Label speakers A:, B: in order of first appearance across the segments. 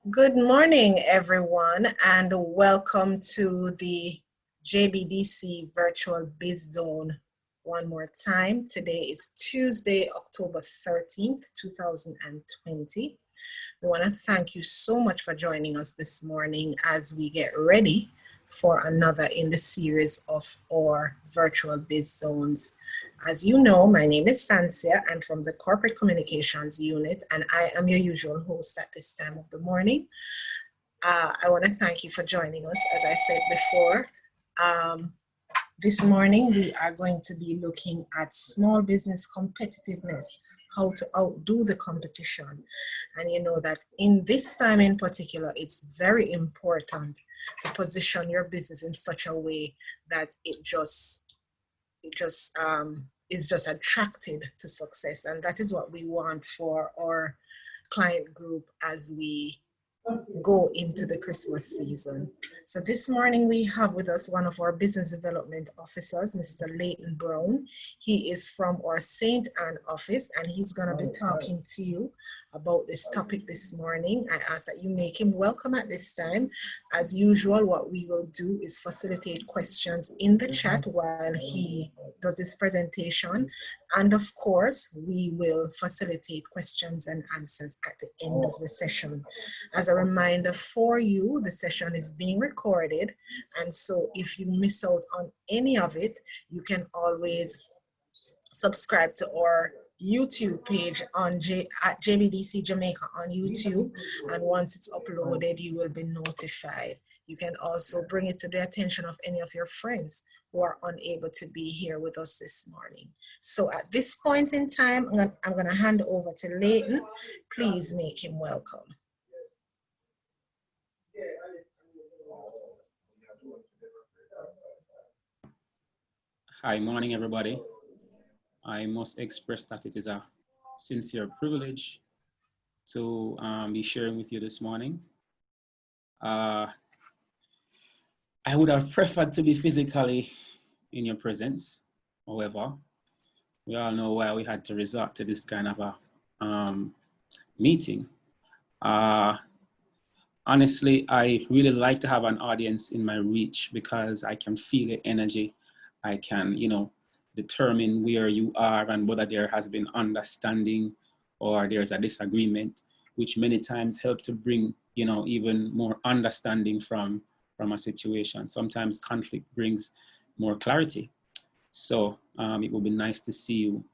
A: Good morning, everyone, and welcome to the JBDC Virtual Biz Zone one more time. Today is Tuesday, October 13th, 2020. We want to thank you so much for joining us this morning as we get ready for another in the series of our Virtual Biz Zones. As you know, my name is Sansia. I'm from the Corporate Communications Unit, and I am your usual host at this time of the morning. I want to thank you for joining us. As I said before, this morning we are going to be looking at small business competitiveness, how to outdo the competition. And you know that in this time in particular, it's very important to position your business in such a way that it is just attracted to success. And that is what we want for our client group as we go into the Christmas season. So this morning we have with us one of our business development officers, Mr. Leighton Brown. He is from our St. Anne office, and he's going to be talking to you about this topic this morning. I ask that you make him welcome at this time. As usual, what we will do is facilitate questions in the chat while he does his presentation. And of course, we will facilitate questions and answers at the end of the session. As a reminder for you, the session is being recorded. And so if you miss out on any of it, you can always subscribe to our YouTube page on at JBDC Jamaica on YouTube. And once it's uploaded, you will be notified. You can also bring it to the attention of any of your friends who are unable to be here with us this morning. So at this point in time, I'm going to hand over to Leighton. Please make him welcome.
B: Hi, morning everybody. I must express that it is a sincere privilege to be sharing with you this morning. I would have preferred to be physically in your presence. However, we all know why we had to resort to this kind of a meeting. Honestly, I really like to have an audience in my reach because I can feel the energy. I can, determine where you are and whether there has been understanding or there's a disagreement, which many times help to bring, even more understanding from a situation. Sometimes conflict brings more clarity. So it would be nice to see you.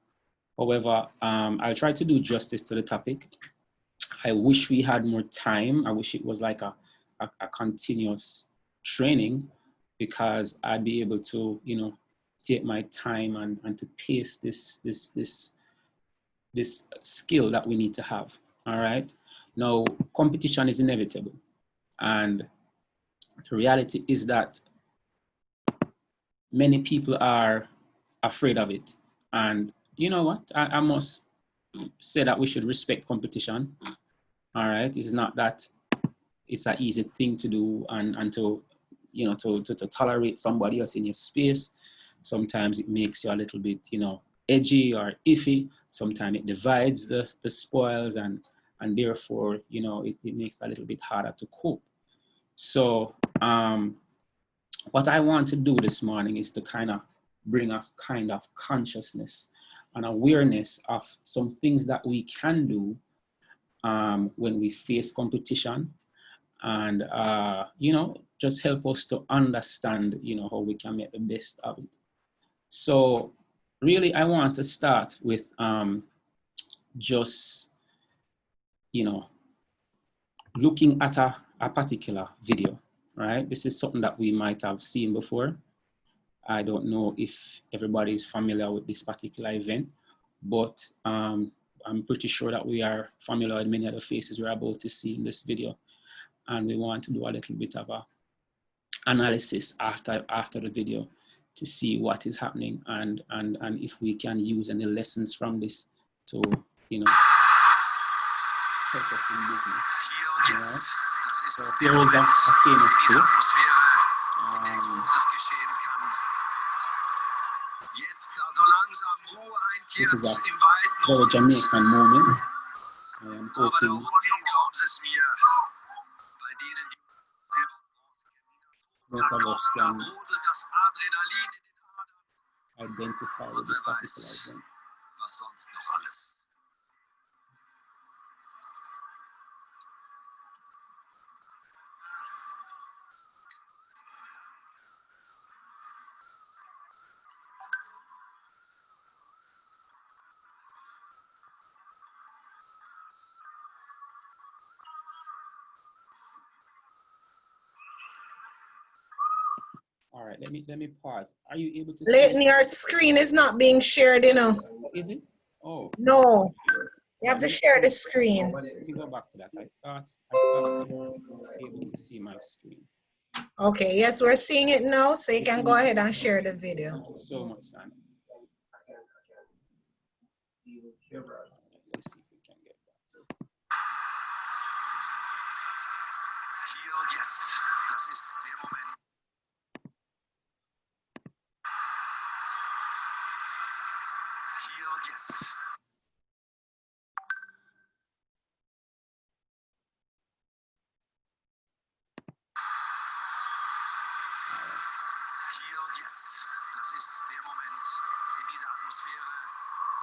B: However, I'll try to do justice to the topic. I wish we had more time. I wish it was like a continuous training, because I'd be able to, take my time and to pace this skill that we need to have. All right. Now, competition is inevitable, and the reality is that many people are afraid of it. And you know what? I must say that we should respect competition. All right. It's not that it's an easy thing to do and to, to tolerate somebody else in your space. Sometimes it makes you a little bit, edgy or iffy. Sometimes it divides the spoils, and therefore, it makes it a little bit harder to cope. So what I want to do this morning is to kind of bring a kind of consciousness and awareness of some things that we can do when we face competition, and just help us to understand how we can make the best of it. So really, I want to start with just looking at a particular video, right? This is something that we might have seen before. I don't know if everybody is familiar with this particular event, but I'm pretty sure that we are familiar with many of the faces we're about to see in this video. And we want to do a little bit of a analysis after the video to see what is happening and if we can use any lessons from this to, help us in business. Right? So here is a famous case. This is a very Jamaican moment. I am hoping Most of us can identify with this particular event. All right, let me pause. Are you able to see?
A: Leighton, your screen is not being shared, you know.
B: Is it? Oh.
A: No. You have to share the screen.
B: Let me go back to that. I thought I was able to see my screen.
A: Okay, yes, we're seeing it now, so you can go ahead and share the video.
B: Thank you so much, Sandra. Let's see if we can get that.
C: Hier und jetzt, das ist der Moment. Hier und jetzt. Hier und jetzt, das ist der Moment in dieser Atmosphäre,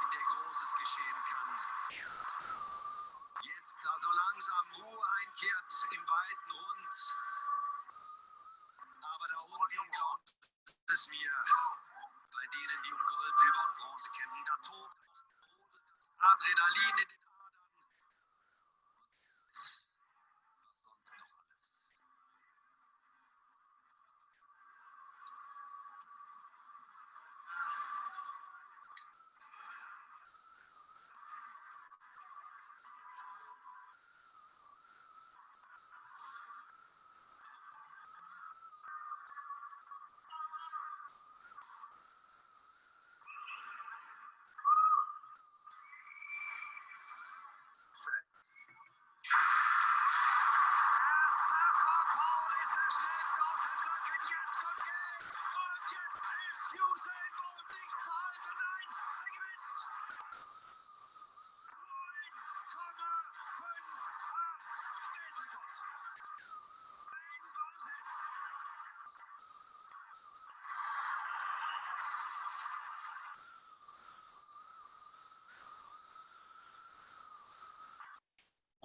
C: in der Großes geschehen kann. Jetzt da so langsam Ruhe einkehrt im weiten Rund. Aber da unten glaubt es mir, bei denen, die um Gold, Silber und Bronze kämpfen, da tobt das Adrenalin in den Adern. Was sonst noch alles?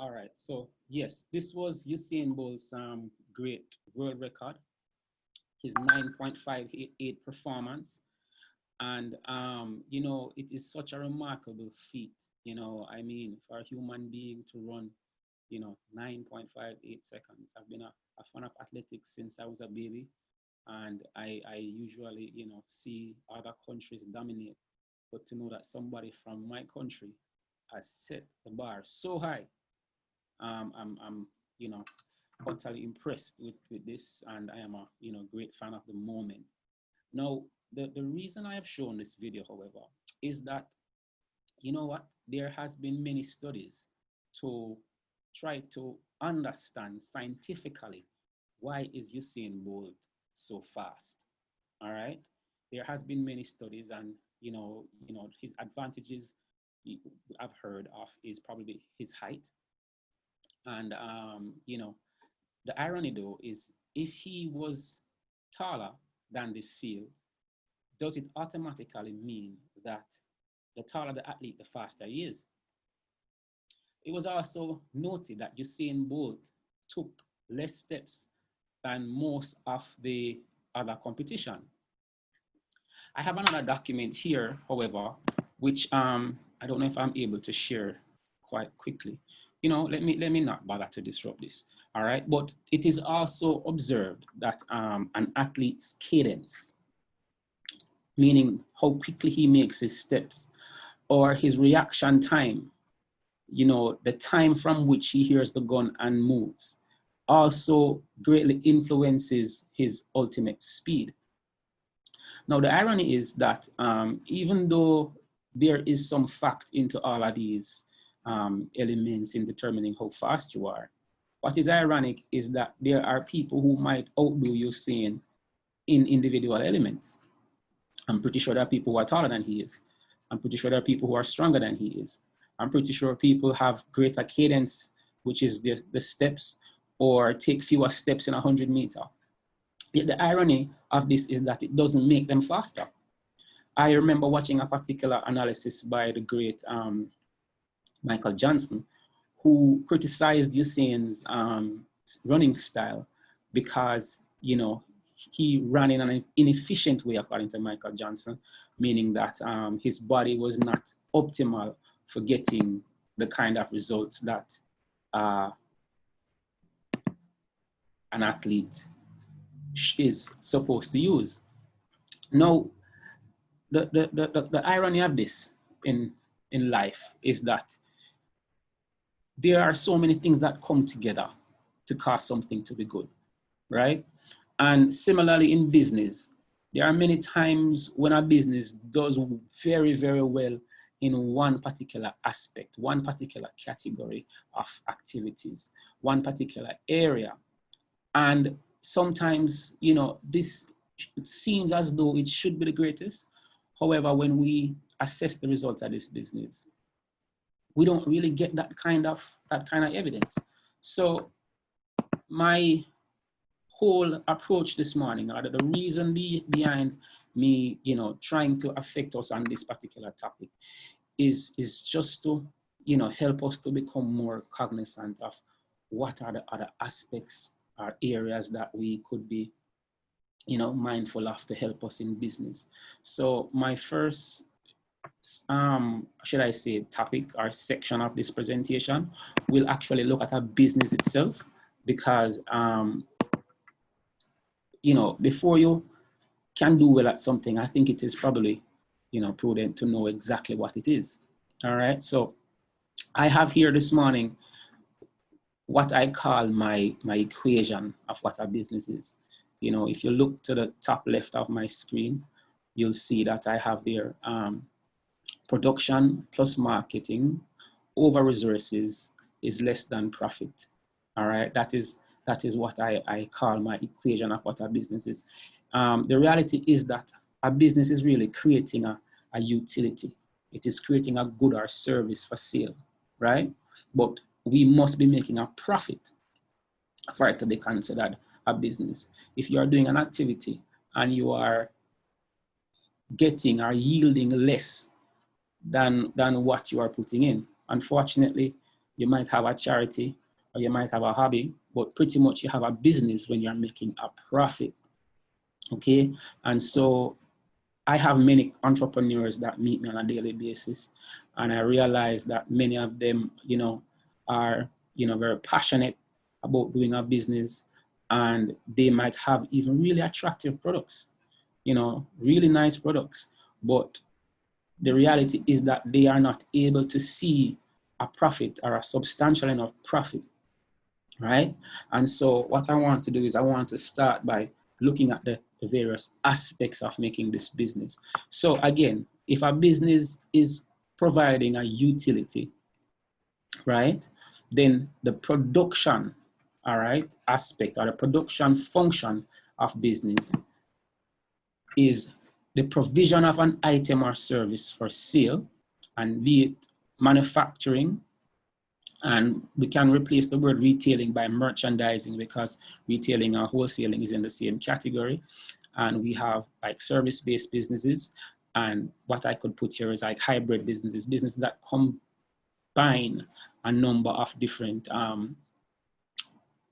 B: All right, so yes, this was Usain Bolt's great world record, his 9.58 performance. And, you know, it is such a remarkable feat, you know, I mean, for a human being to run, you know, 9.58 seconds. I've been a fan of athletics since I was a baby. And I usually, you know, see other countries dominate. But to know that somebody from my country has set the bar so high, I'm you know, utterly impressed with this, and I am a, you know, great fan of the moment. Now, the reason I have shown this video, however, is that, you know what, there has been many studies to try to understand scientifically why is Usain Bolt so fast. All right, there has been many studies, and you know his advantages I've heard of is probably his height. And, you know, the irony though is if he was taller than this field, does it automatically mean that the taller the athlete, the faster he is? It was also noted that Usain Bolt took less steps than most of the other competition. I have another document here, however, which I don't know if I'm able to share quite quickly. You know, let me not bother to disrupt this, all right? But it is also observed that an athlete's cadence, meaning how quickly he makes his steps, or his reaction time, you know, the time from which he hears the gun and moves, also greatly influences his ultimate speed. Now, the irony is that even though there is some fact into all of these elements in determining how fast you are, what is ironic is that there are people who might outdo Usain in individual elements. I'm pretty sure there are people who are taller than he is. I'm pretty sure there are people who are stronger than he is. I'm pretty sure people have greater cadence, which is the steps, or take fewer steps in 100 meters. Yet the irony of this is that it doesn't make them faster. I remember watching a particular analysis by the great Michael Johnson, who criticized Usain's running style because, you know, he ran in an inefficient way, according to Michael Johnson, meaning that his body was not optimal for getting the kind of results that an athlete is supposed to use. Now, the irony of this in life is that there are so many things that come together to cause something to be good, right? And similarly in business, there are many times when a business does very, very well in one particular aspect, one particular category of activities, one particular area. And sometimes, you know, this seems as though it should be the greatest. However, when we assess the results of this business, we don't really get that kind of evidence. So my whole approach this morning, or the reason behind me, you know, trying to affect us on this particular topic is just to, you know, help us to become more cognizant of what are the other aspects or areas that we could be, you know, mindful of to help us in business. So my first, should I say, topic or section of this presentation will actually look at a business itself, because, you know, before you can do well at something, I think it is probably, you know, prudent to know exactly what it is. All right. So I have here this morning what I call my equation of what a business is. You know, if you look to the top left of my screen, you'll see that I have there production plus marketing over resources is less than profit. All right, that is what I call my equation of what a business is. The reality is that a business is really creating a utility. It is creating a good or service for sale, right? But we must be making a profit for it to be considered a business. If you are doing an activity and you are getting or yielding less than what you are putting in, unfortunately, you might have a charity or you might have a hobby, but pretty much you have a business when you're making a profit. Okay, and so I have many entrepreneurs that meet me on a daily basis, and I realize that many of them, you know, are, you know, very passionate about doing a business, and they might have even really attractive products, you know, really nice products, but the reality is that they are not able to see a profit or a substantial enough profit, right? And so what I want to do is I want to start by looking at the various aspects of making this business. So again, if a business is providing a utility, right, then the production, all right, aspect or the production function of business is the provision of an item or service for sale, and be it manufacturing, and we can replace the word retailing by merchandising, because retailing and wholesaling is in the same category. And we have like service-based businesses, and what I could put here is like hybrid businesses, businesses that combine a number of different,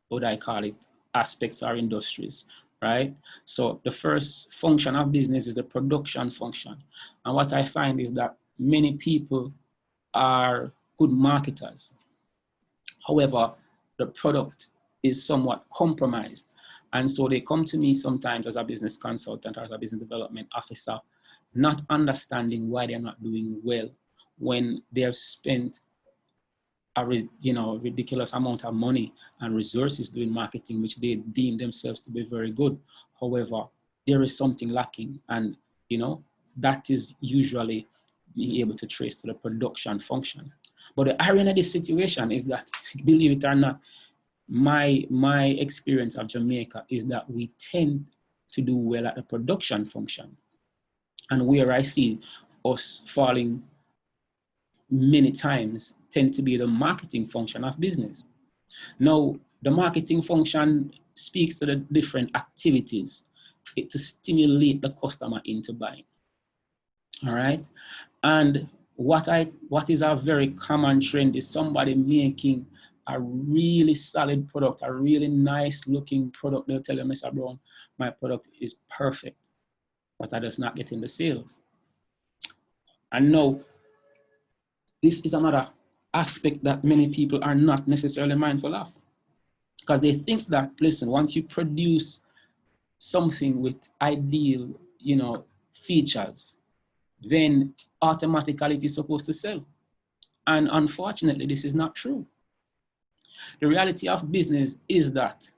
B: what do I call it, aspects or industries, right? So the first function of business is the production function. And what I find is that many people are good marketers. However, the product is somewhat compromised. And so they come to me sometimes as a business consultant or as a business development officer, not understanding why they're not doing well when they have spent a ridiculous amount of money and resources doing marketing, which they deem themselves to be very good. However, there is something lacking, and you know that is usually being able to trace to the production function. But the irony of this situation is that, believe it or not, my experience of Jamaica is that we tend to do well at the production function, and where I see us falling many times tend to be the marketing function of business. Now, The marketing function speaks to the different activities to stimulate the customer into buying. All right. And what is a very common trend is somebody making a really solid product, a really nice looking product. They'll tell you, Mr. Brown, my product is perfect, but I just not getting the sales. And now, this is another aspect that many people are not necessarily mindful of, because they think that, listen, once you produce something with ideal, features, then automatically it is supposed to sell. And unfortunately, this is not true. The reality of business is that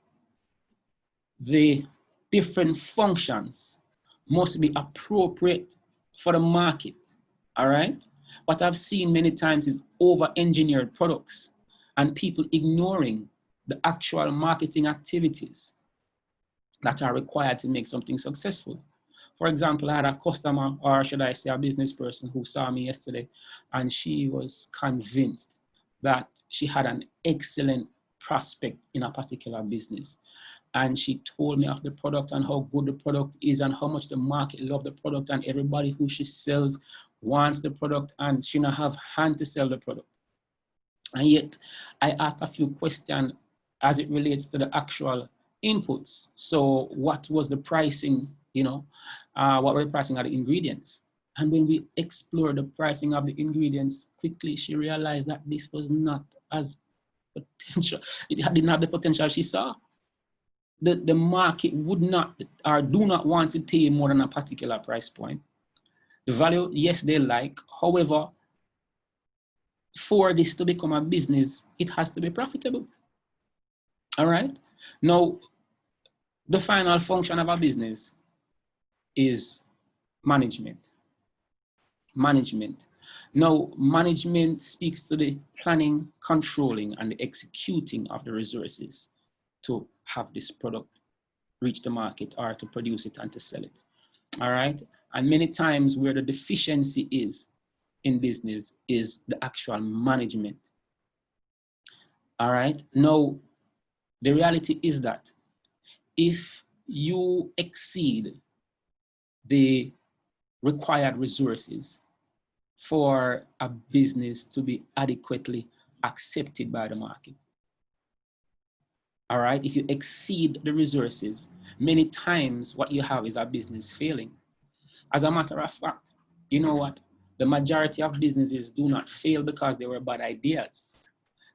B: the different functions must be appropriate for the market, all right? What I've seen many times is over-engineered products and people ignoring the actual marketing activities that are required to make something successful. For example, I had a customer, or should I say a business person, who saw me yesterday, and she was convinced that she had an excellent prospect in a particular business. And she told me of the product and how good the product is and how much the market loves the product, and everybody who she sells wants the product, and she not have hand to sell the product. And yet I asked a few questions as it relates to the actual inputs. So what was the pricing, what were the pricing of the ingredients? And when we explored the pricing of the ingredients, quickly she realized that this was not as potential. It did not have the potential she saw. The market would not or do not want to pay more than a particular price point. The value, yes, they like. However, for this to become a business, it has to be profitable. All right. Now, the final function of a business is management. Management. Now, management speaks to the planning, controlling, and the executing of the resources to have this product reach the market or to produce it and to sell it. All right. And many times where the deficiency is in business is the actual management. All right. Now, the reality is that if you exceed the required resources for a business to be adequately accepted by the market, all right, if you exceed the resources, many times what you have is a business failing. As a matter of fact, you know what? The majority of businesses do not fail because they were bad ideas.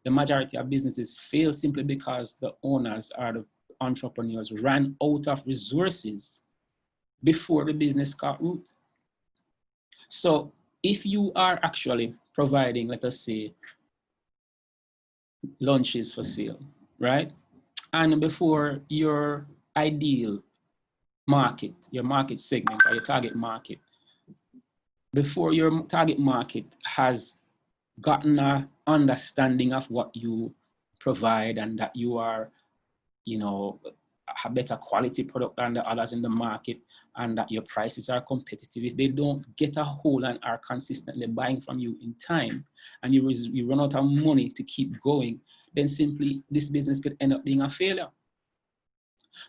B: The majority of businesses fail simply because the owners or the entrepreneurs ran out of resources before the business caught root. So if you are actually providing, let us say, lunches for sale, right? And before your ideal market, your market segment or your target market, before your target market has gotten an understanding of what you provide and that you are, a better quality product than the others in the market and that your prices are competitive, if they don't get a hold and are consistently buying from you in time and you run out of money to keep going, then simply this business could end up being a failure.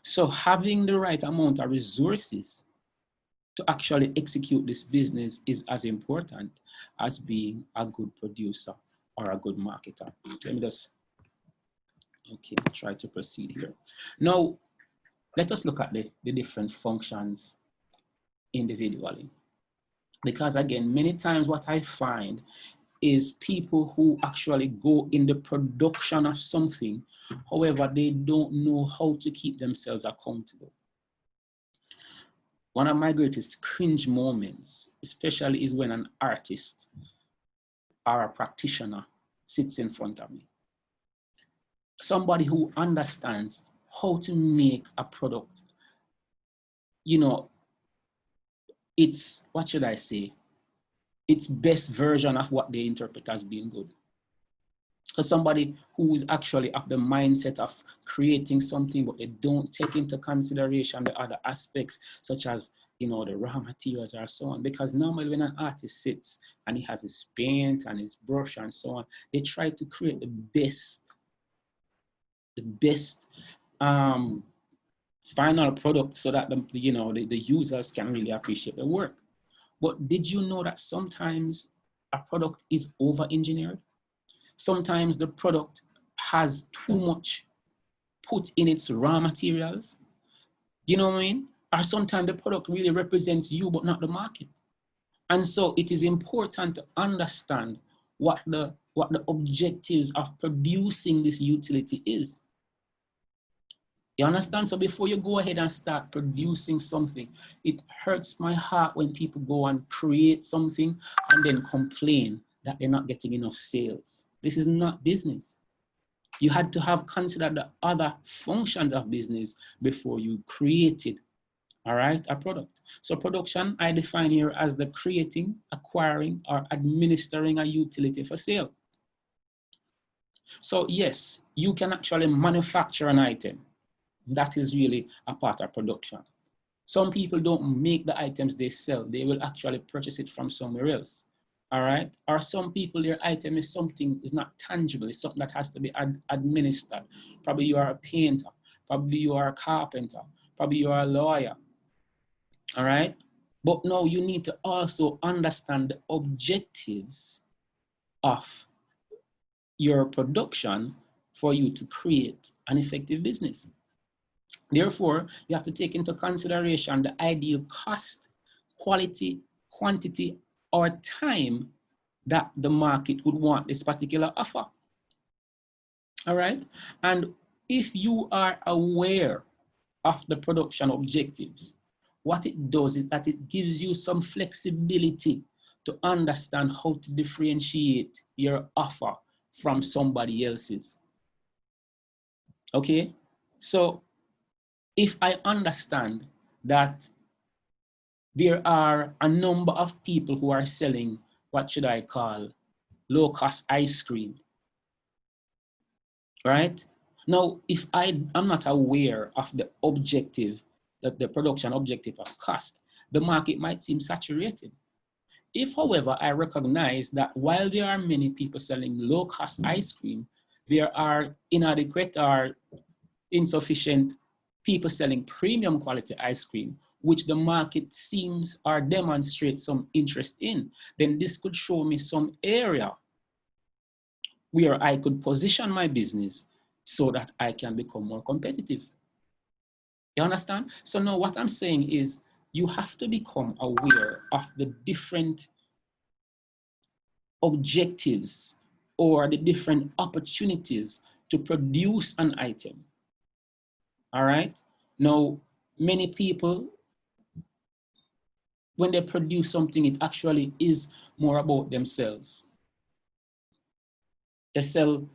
B: So having the right amount of resources to actually execute this business is as important as being a good producer or a good marketer. Let me just, try to proceed here. Now, let us look at the different functions individually. Because again, many times what I find is people who actually go in the production of something, however, they don't know how to keep themselves accountable. One of my greatest cringe moments, especially, is when an artist or a practitioner sits in front of me. Somebody who understands how to make a product, it's, what should I say? It's best version of what they interpret as being good. Because somebody who is actually of the mindset of creating something, but they don't take into consideration the other aspects, such as, the raw materials or so on. Because normally when an artist sits and he has his paint and his brush and so on, they try to create the best the best final product so that the users can really appreciate the work. But did you know that sometimes a product is over-engineered? Sometimes the product has too much put in its raw materials. You know what I mean? Or sometimes the product really represents you, but not the market. And so it is important to understand what the objectives of producing this utility is. You understand? So before you go ahead and start producing something, it hurts my heart when people go and create something and then complain that they're not getting enough sales. This is not business. You had to have considered the other functions of business before you created, all right, a product. So production, I define here as the creating, acquiring, or administering a utility for sale. So yes, you can actually manufacture an item. That is really a part of production. Some people don't make the items they sell. They will actually purchase it from somewhere else. All right. Or some people, their item is not tangible. It's something that has to be administered. Probably you are a painter. Probably you are a carpenter. Probably you are a lawyer. All right. But now you need to also understand the objectives of your production for you to create an effective business. Therefore, you have to take into consideration the ideal cost, quality, quantity, or time that the market would want this particular offer. All right. And if you are aware of the production objectives, what it does is that it gives you some flexibility to understand how to differentiate your offer from somebody else's. Okay. So if I understand that there are a number of people who are selling, what should I call, low-cost ice cream, right? Now, if I'm not aware of the objective, the production objective of cost, the market might seem saturated. If, however, I recognize that while there are many people selling low-cost ice cream, there are inadequate or insufficient people selling premium quality ice cream, which the market seems or demonstrates some interest in, then this could show me some area where I could position my business so that I can become more competitive. You understand? So now what I'm saying is you have to become aware of the different objectives or the different opportunities to produce an item. All right. Now, many people, when they produce something, it actually is more about themselves. They sell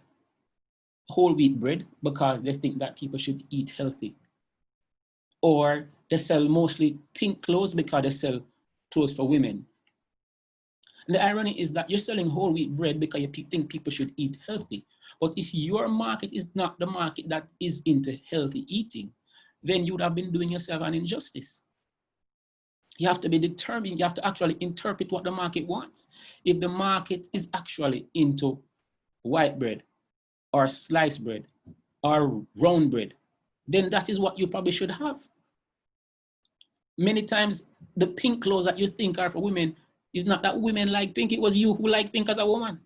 B: whole wheat bread because they think that people should eat healthy. Or they sell mostly pink clothes because they sell clothes for women. And the irony is that you're selling whole wheat bread because you think people should eat healthy. But if your market is not the market that is into healthy eating, then you would have been doing yourself an injustice. You have to be determined. You have to actually interpret what the market wants. If the market is actually into white bread or sliced bread or round bread, then that is what you probably should have. Many times, the pink clothes that you think are for women is not that women like pink. It was you who like pink as a woman.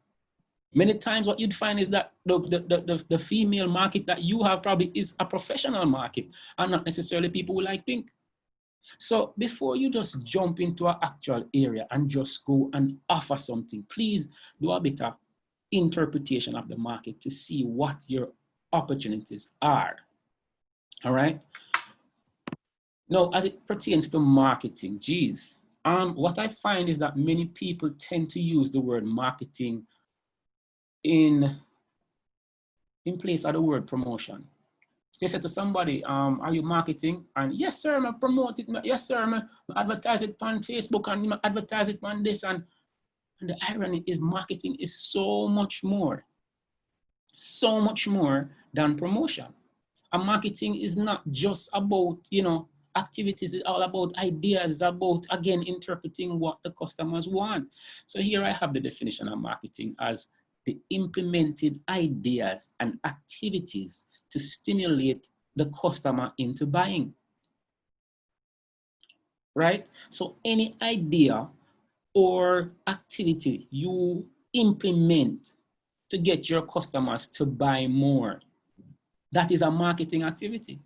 B: Many times what you'd find is that the female market that you have probably is a professional market and not necessarily people who like pink. So before you just jump into an actual area and just go and offer something, please do a bit of interpretation of the market to see what your opportunities are. All right. Now, as it pertains to marketing, geez, what I find is that many people tend to use the word marketing in place of the word promotion. They say to somebody, are you marketing? And yes, sir, I promote it. Yes, sir, I advertise it on Facebook and I advertise it on this. And the irony is marketing is so much more than promotion. And marketing is not just about, activities. It's all about ideas. It's about, again, interpreting what the customers want. So here I have the definition of marketing as the implemented ideas and activities to stimulate the customer into buying. Right? So any idea or activity you implement to get your customers to buy more, that is a marketing activity.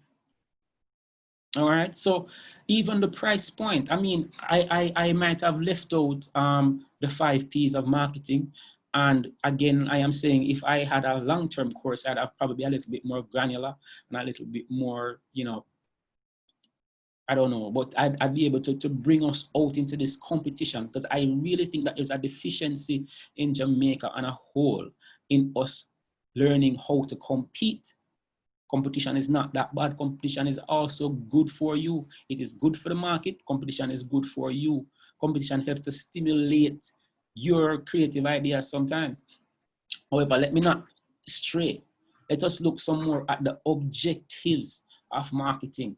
B: All right. So even the price point, I mean, I might have left out the 5 P's of marketing. And again, I am saying if I had a long-term course, I'd have probably a little bit more granular and a little bit more, you know, I don't know, but I'd be able to bring us out into this competition, because I really think that there's a deficiency in Jamaica on a whole in us learning how to compete. Competition is not that bad. Competition is also good for you. It is good for the market. Competition is good for you. Competition helps to stimulate your creative ideas sometimes. However, let me not stray. Let us look some more at the objectives of marketing.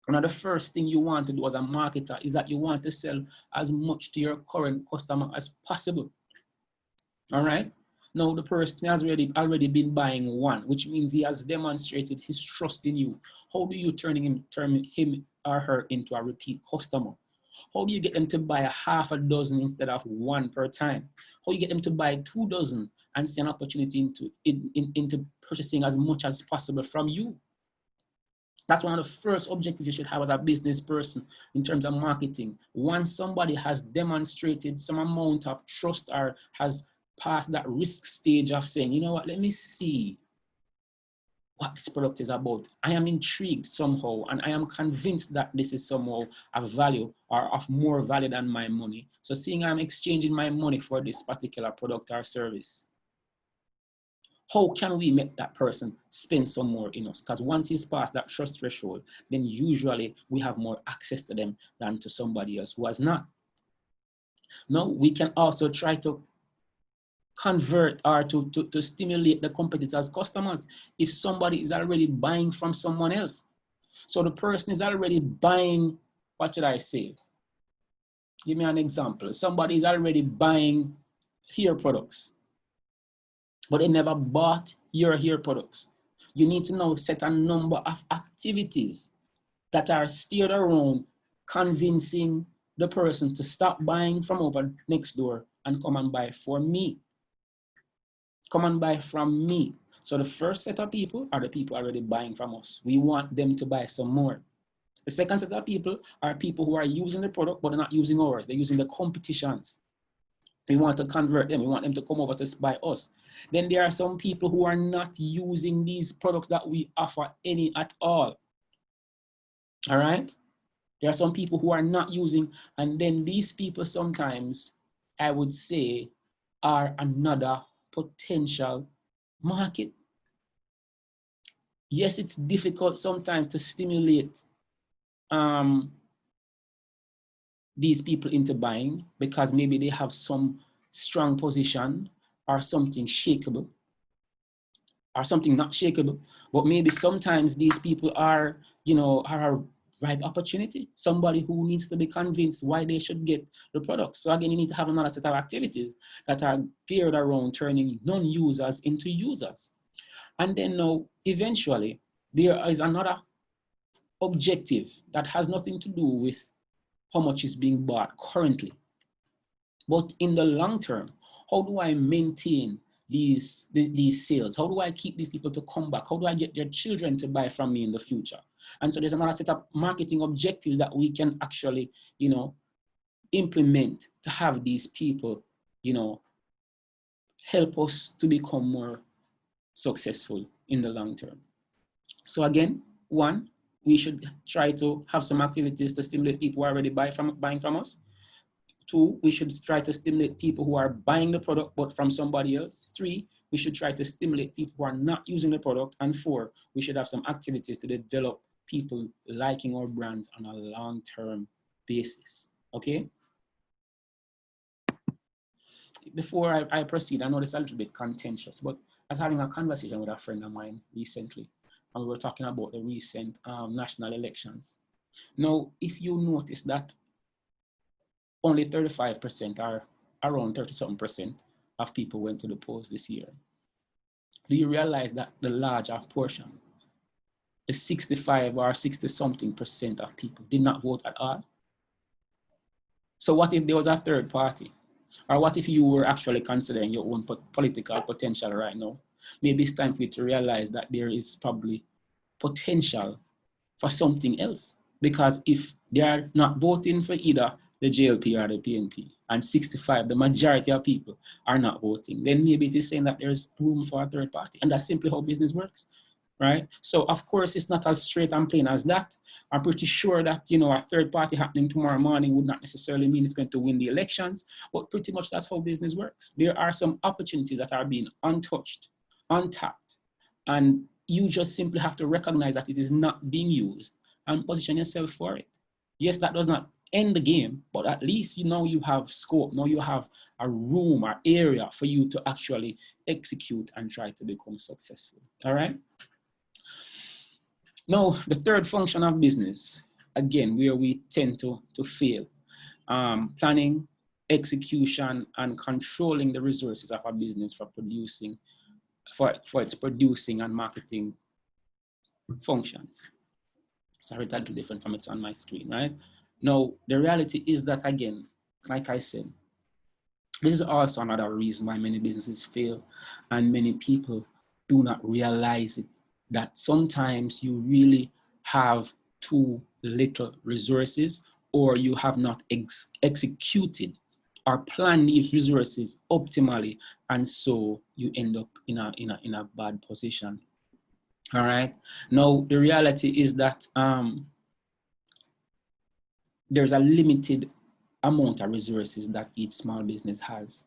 B: One of the first thing you want to do as a marketer is that you want to sell as much to your current customer as possible. All right. Now the person has already been buying one, which means he has demonstrated his trust in you. How do you turn him or her into a repeat customer? How do you get them to buy a half a dozen instead of one per time? How do you get them to buy 2 dozen and see an opportunity into purchasing as much as possible from you? That's one of the first objectives you should have as a business person in terms of marketing. Once somebody has demonstrated some amount of trust or has passed that risk stage of saying, you know what, let me see what this product is about. I am intrigued somehow, and I am convinced that this is somehow of value or of more value than my money. So seeing I'm exchanging my money for this particular product or service, how can we make that person spend some more in us? Because once he's past that trust threshold, then usually we have more access to them than to somebody else who has not. Now, we can also try to convert or to stimulate the competitors' customers if somebody is already buying from someone else. So the person is already buying, what should I say? Give me an example. Somebody is already buying hair products, but they never bought your hair products. You need to now set a number of activities that are steered around convincing the person to stop buying from over next door and come and buy for me. Come and buy from me. So the first set of people are the people already buying from us. We want them to buy some more. The second set of people are people who are using the product, but they're not using ours. They're using the competitions. We want to convert them. We want them to come over to buy us. Then there are some people who are not using these products that we offer any at all. All right? There are some people who are not using, and then these people sometimes, I would say, are another potential market. Yes, it's difficult sometimes to stimulate these people into buying because maybe they have some strong position or something shakeable or something not shakeable, but maybe sometimes these people are, you know, are a ripe opportunity, somebody who needs to be convinced why they should get the product. So again, you need to have another set of activities that are geared around turning non-users into users. And then now, eventually, there is another objective that has nothing to do with how much is being bought currently. But in the long term, how do I maintain these sales? How do I keep these people to come back? How do I get their children to buy from me in the future? And so there's another set of marketing objectives that we can actually, you know, implement to have these people, you know, help us to become more successful in the long term. So again, one, we should try to have some activities to stimulate people who are already buying from us. 2, we should try to stimulate people who are buying the product but from somebody else. 3, we should try to stimulate people who are not using the product. And 4, we should have some activities to develop people liking our brands on a long-term basis. Okay? Before I proceed, I know this is a little bit contentious, but I was having a conversation with a friend of mine recently, and we were talking about the recent national elections. Now, if you notice that only 35% or around 30-something% of people went to the polls this year. Do you realize that the larger portion, the 65 or 60-something% of people did not vote at all? So what if there was a third party? Or what if you were actually considering your own political potential right now? Maybe it's time for you to realize that there is probably potential for something else. Because if they are not voting for either the JLP or the PNP, and 65, the majority of people are not voting, then maybe it is saying that there's room for a third party. And that's simply how business works, right? So of course, it's not as straight and plain as that. I'm pretty sure that, you know, a third party happening tomorrow morning would not necessarily mean it's going to win the elections, but pretty much that's how business works. There are some opportunities that are being untouched, untapped, and you just simply have to recognize that it is not being used and position yourself for it. Yes, that does not end the game, but at least you know you have scope, now you have a room or area for you to actually execute and try to become successful. All right. Now, the third function of business, again, where we tend to fail, planning, execution, and controlling the resources of a business for producing, for its producing and marketing functions. Sorry, it's a little different from it's on my screen, right? Now, the reality is that, again, like I said, this is also another reason why many businesses fail and many people do not realize it, that sometimes you really have too little resources, or you have not executed or planned these resources optimally, and so you end up in a bad position. All right. Now, the reality is that there's a limited amount of resources that each small business has.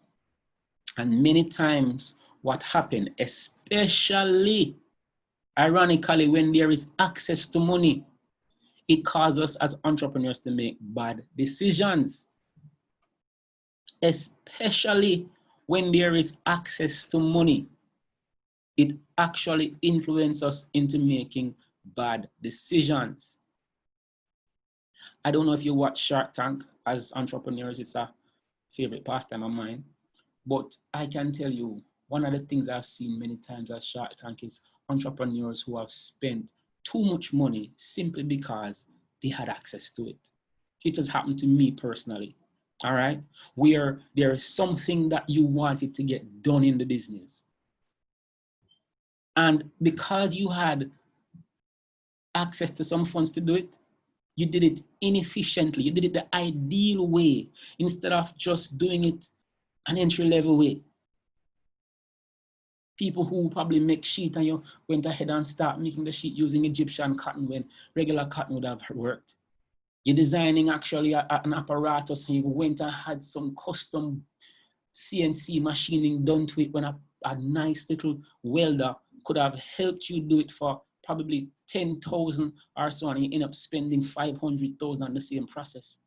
B: And many times what happens, especially ironically, when there is access to money, it causes us as entrepreneurs to make bad decisions. Especially when there is access to money, it actually influences us into making bad decisions. I don't know if you watch Shark Tank. As entrepreneurs, it's a favorite pastime of mine. But I can tell you, one of the things I've seen many times at Shark Tank is entrepreneurs who have spent too much money simply because they had access to it. It has happened to me personally, all right? Where there is something that you wanted to get done in the business. And because you had access to some funds to do it, you did it inefficiently. You did it the ideal way instead of just doing it an entry-level way. People who probably make sheet and you went ahead and start making the sheet using Egyptian cotton when regular cotton would have worked. You're designing actually an apparatus and you went and had some custom CNC machining done to it when a nice little welder could have helped you do it for probably 10,000 or so, and you end up spending 500,000 on the same process.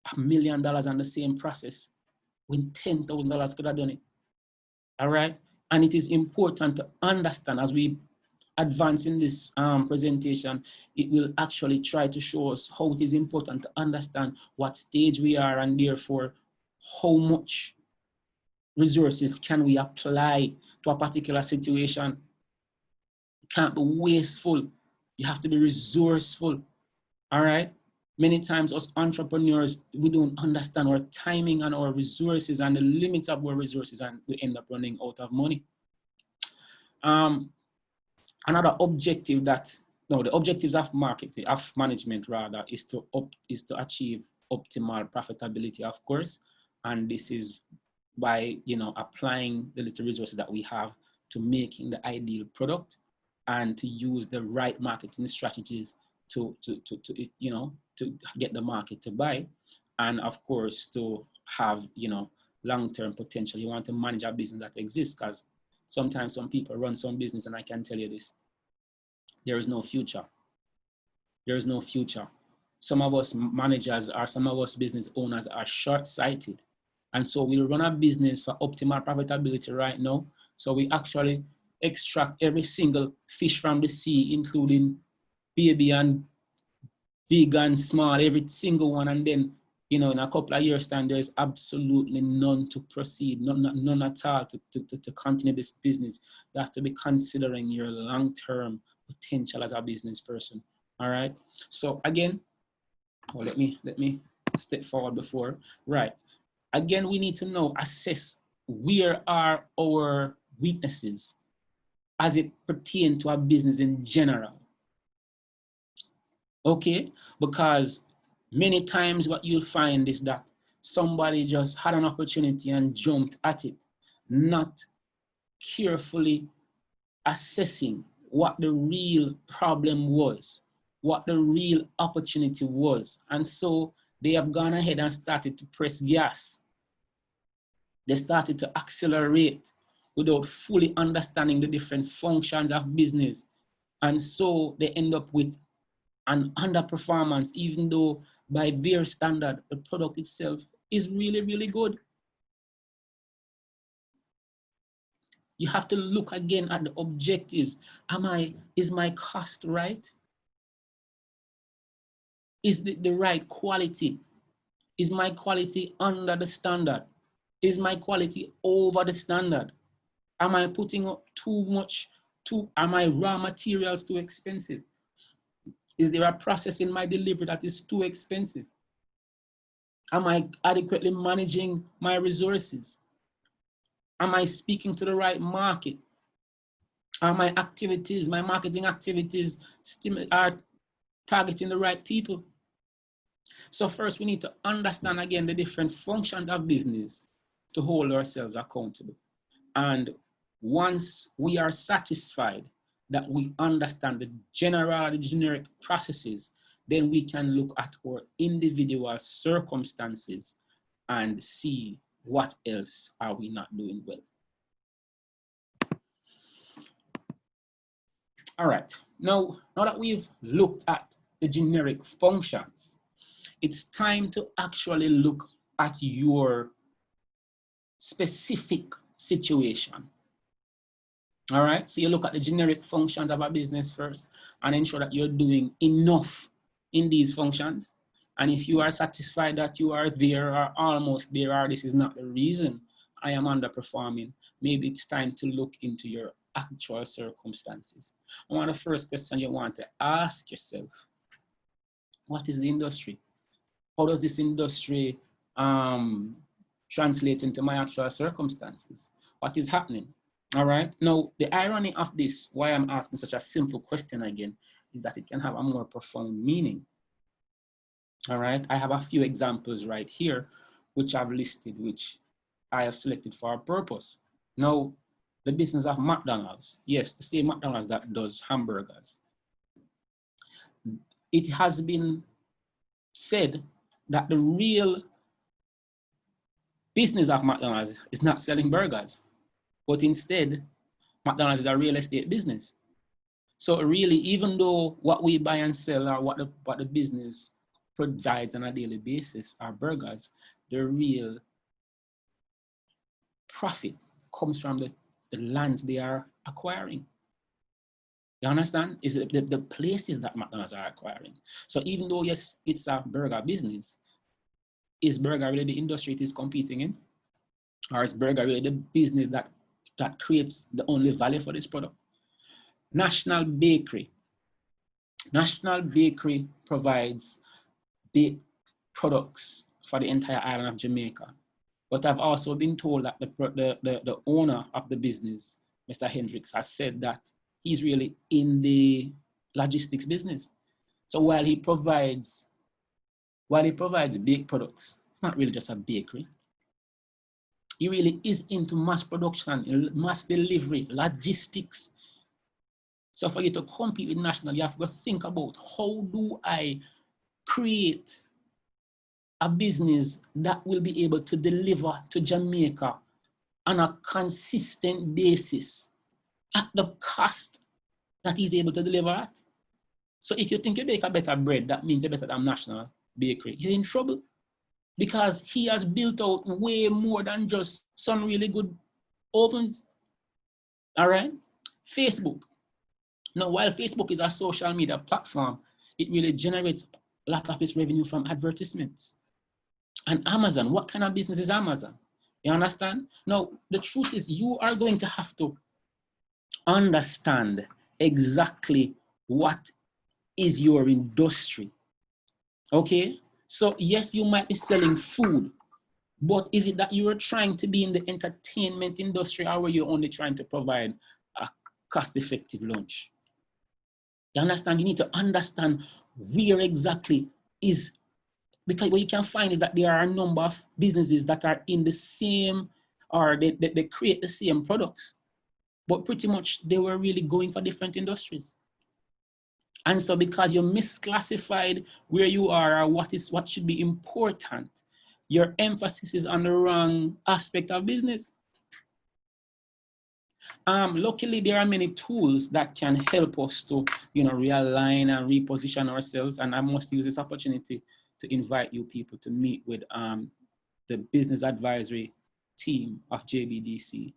B: $1 million on the same process when $10,000 could have done it. All right. And it is important to understand as we advance in this presentation, it will actually try to show us how it is important to understand what stage we are and therefore how much resources can we apply to a particular situation. It can't be wasteful. You have to be resourceful. All right. Many times us entrepreneurs, we don't understand our timing and our resources and the limits of our resources, and we end up running out of money. Another objective that, no, the objectives of marketing, of management rather, is to achieve optimal profitability, of course. And this is by, you know, applying the little resources that we have to making the ideal product and to use the right marketing strategies to you know, to get the market to buy, and of course to have, you know, long-term potential. You want to manage a business that exists, because sometimes some people run some business, and I can tell you this, there is no future. There is no future. Some of us managers or some of us business owners are short-sighted, and so we run a business for optimal profitability right now. So we actually extract every single fish from the sea, including baby and big and small, every single one, and then you know, in a couple of years' time, there's absolutely none to proceed, none at all to continue this business. You have to be considering your long-term potential as a business person. All right. So again, well, let me step forward before. Right. Again, we need to know, assess where are our weaknesses as it pertains to our business in general. Okay, because many times what you'll find is that somebody just had an opportunity and jumped at it, not carefully assessing what the real problem was, what the real opportunity was. And so they have gone ahead and started to press gas. They started to accelerate without fully understanding the different functions of business. And so they end up with an underperformance, even though by their standard, the product itself is really, really good. You have to look again at the objectives. Is my cost right? Is the right quality? Is my quality under the standard? Is my quality over the standard? Am I putting up too much? Are my raw materials too expensive? Is there a process in my delivery that is too expensive? Am I adequately managing my resources? Am I speaking to the right market? Are my activities, my marketing activities, are targeting the right people? So first we need to understand again the different functions of business to hold ourselves accountable. And once we are satisfied that we understand the general, the generic processes, then we can look at our individual circumstances and see what else are we not doing well. All right, now that we've looked at the generic functions, it's time to actually look at your specific situation. All right, so you look at the generic functions of a business first and ensure that you're doing enough in these functions. And if you are satisfied that you are there or almost there, or this is not the reason I am underperforming, maybe it's time to look into your actual circumstances. One of the first questions you want to ask yourself, what is the industry? How does this industry translate into my actual circumstances? What is happening? All right. Now, the irony of this, why I'm asking such a simple question again, is that it can have a more profound meaning. All right. I have a few examples right here, which I've listed, which I have selected for a purpose. Now, the business of McDonald's, yes, the same McDonald's that does hamburgers. It has been said that the real business of McDonald's is not selling burgers, but instead, McDonald's is a real estate business. So really, even though what we buy and sell or what the business provides on a daily basis are burgers, the real profit comes from the lands they are acquiring. You understand? Is the places that McDonald's are acquiring. So even though, yes, it's a burger business, is burger really the industry it is competing in? Or is burger really the business that creates the only value for this product? National Bakery. National Bakery provides baked products for the entire island of Jamaica. But I've also been told that the owner of the business, Mr. Hendricks, has said that he's really in the logistics business. So while he provides baked products, it's not really just a bakery. He really is into mass production, mass delivery, logistics. So for you to compete with national, you have to think about, how do I create a business that will be able to deliver to Jamaica on a consistent basis at the cost that he's able to deliver at? So if you think you bake a better bread, that means you're better than National Bakery, you're in trouble. Because he has built out way more than just some really good ovens. All right? Facebook. Now, while Facebook is a social media platform, it really generates a lot of its revenue from advertisements. And Amazon, what kind of business is Amazon? You understand? Now, the truth is you are going to have to understand exactly what is your industry. Okay? So yes, you might be selling food, but is it that you are trying to be in the entertainment industry, or are you only trying to provide a cost-effective lunch? You understand? You need to understand where exactly is, because what you can find is that there are a number of businesses that are in the same, or they create the same products, but pretty much they were really going for different industries. And so because you misclassified where you are or what should be important, your emphasis is on the wrong aspect of business. Luckily, there are many tools that can help us to, realign and reposition ourselves. And I must use this opportunity to invite you people to meet with the business advisory team of JBDC.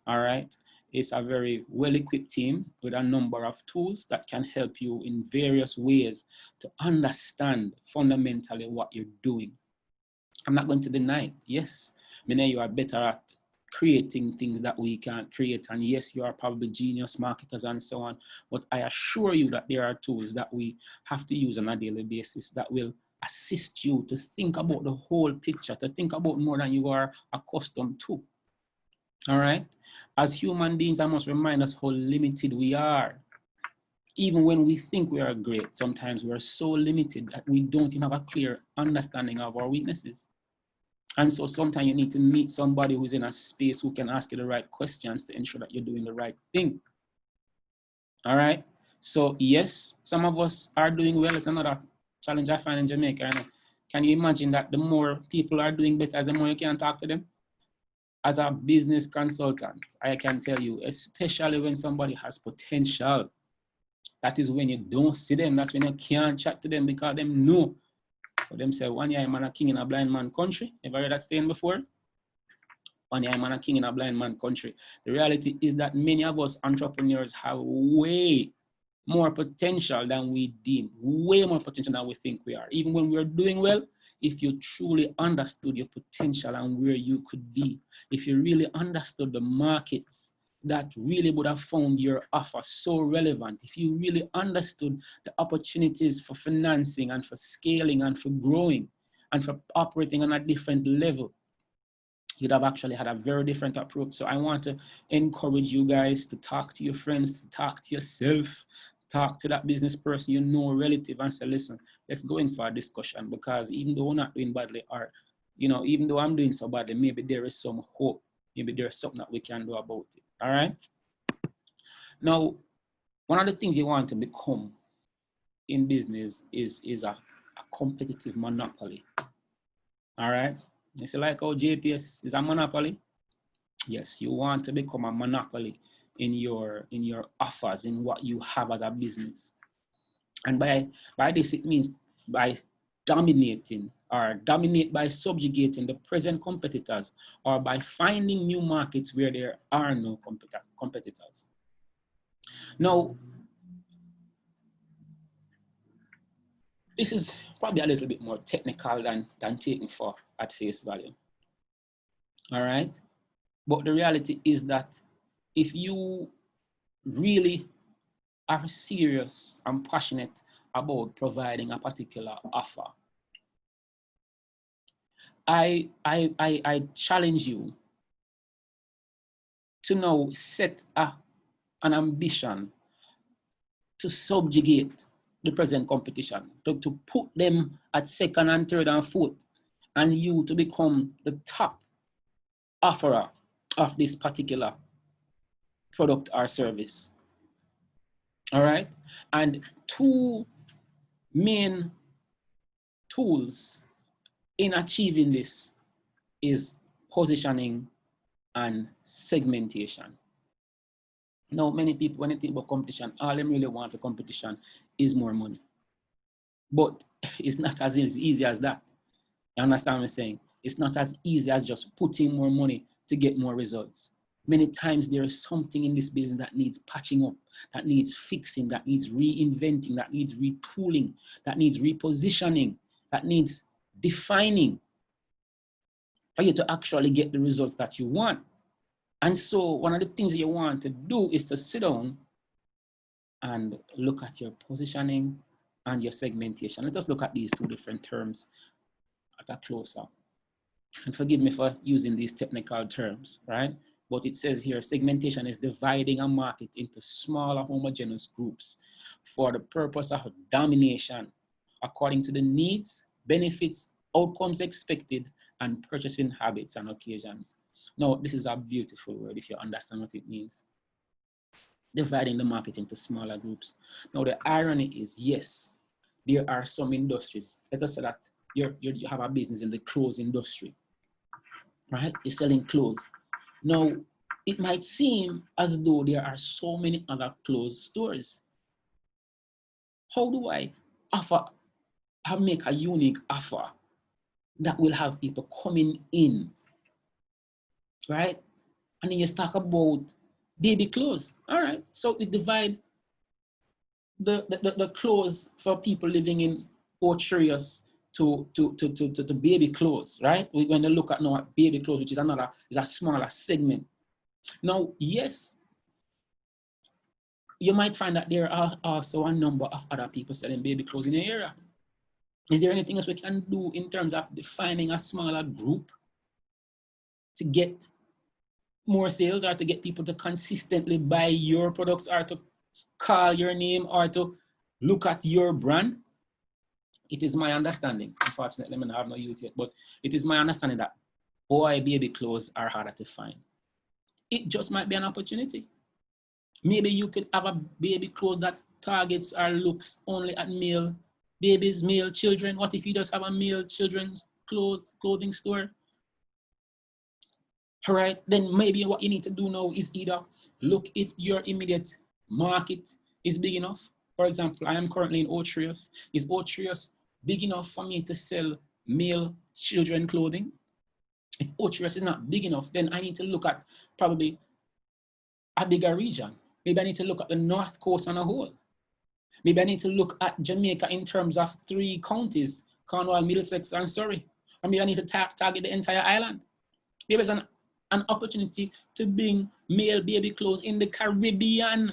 B: All right. It's a very well-equipped team with a number of tools that can help you in various ways to understand fundamentally what you're doing. I'm not going to deny it. Yes, many of you are better at creating things that we can't create. And yes, you are probably genius marketers and so on. But I assure you that there are tools that we have to use on a daily basis that will assist you to think about the whole picture, to think about more than you are accustomed to. All right. As human beings, I must remind us how limited we are. Even when we think we are great, sometimes we're so limited that we don't even have a clear understanding of our weaknesses. And so sometimes you need to meet somebody who's in a space who can ask you the right questions to ensure that you're doing the right thing. All right. So yes, some of us are doing well. It's another challenge I find in Jamaica. Can you imagine that the more people are doing better, the more you can talk to them? As a business consultant, I can tell you, especially when somebody has potential, that is when you don't see them. That's when you can't chat to them because them know. For them say, one year I'm a king in a blind man country. Ever heard that saying before? One year I'm a king in a blind man country. The reality is that many of us entrepreneurs have way more potential than we deem, way more potential than we think we are. Even when we're doing well, if you truly understood your potential and where you could be, if you really understood the markets that really would have found your offer so relevant, if you really understood the opportunities for financing and for scaling and for growing and for operating on a different level, you'd have actually had a very different approach. So I want to encourage you guys to talk to your friends, to talk to yourself, talk to that business person you know, relative, and say, listen, let's go in for a discussion, because even though we're not doing badly, or, even though I'm doing so badly, maybe there is some hope. Maybe there's something that we can do about it. All right. Now, one of the things you want to become in business is a competitive monopoly. All right. You see, like how JPS is a monopoly. Yes, you want to become a monopoly in your offers, in what you have as a business. And by this, it means by dominating, or dominate by subjugating the present competitors, or by finding new markets where there are no competitors. Now, this is probably a little bit more technical than taken for at face value. All right. But the reality is that if you really are serious and passionate about providing a particular offer, I challenge you to now set an ambition to subjugate the present competition, to put them at second and third and fourth, and you to become the top offerer of this particular product or service. All right. And two main tools in achieving this is positioning and segmentation. Now, many people, when they think about competition, all they really want for competition is more money. But it's not as easy as that. You understand what I'm saying? It's not as easy as just putting more money to get more results. Many times there is something in this business that needs patching up, that needs fixing, that needs reinventing, that needs retooling, that needs repositioning, that needs defining. for you to actually get the results that you want. And so one of the things that you want to do is to sit down and look at your positioning and your segmentation. Let us look at these two different terms at a close-up. And forgive me for using these technical terms, right? But it says here, segmentation is dividing a market into smaller homogeneous groups for the purpose of domination according to the needs, benefits, outcomes expected, and purchasing habits and occasions. Now, this is a beautiful word if you understand what it means. Dividing the market into smaller groups. Now, the irony is, yes, there are some industries. Let us say that you have a business in the clothes industry, right? You're selling clothes. Now, it might seem as though there are so many other clothes stores. How do I make a unique offer that will have people coming in, right? And then you talk about baby clothes. All right, so we divide the clothes for people living in Orcharius to baby clothes, right? We're going to look at now at baby clothes, which is a smaller segment. Now, yes, you might find that there are also a number of other people selling baby clothes in the area. Is there anything else we can do in terms of defining a smaller group to get more sales, or to get people to consistently buy your products, or to call your name, or to look at your brand? It is my understanding, unfortunately, I have no youth yet, but it is my understanding that boy baby clothes are harder to find. It just might be an opportunity. Maybe you could have a baby clothes that targets or looks only at male babies, male children. What if you just have a male children's clothing store? All right, then maybe what you need to do now is either look if your immediate market is big enough. For example, I am currently in Orcharius. Is Orcharius big enough for me to sell male children clothing? If Orcharius is not big enough, then I need to look at probably a bigger region. Maybe I need to look at the North Coast on a whole. Maybe I need to look at Jamaica in terms of 3 counties, Cornwall, Middlesex, and Surrey. Or maybe I need to target the entire island. Maybe it's an opportunity to bring male baby clothes in the Caribbean.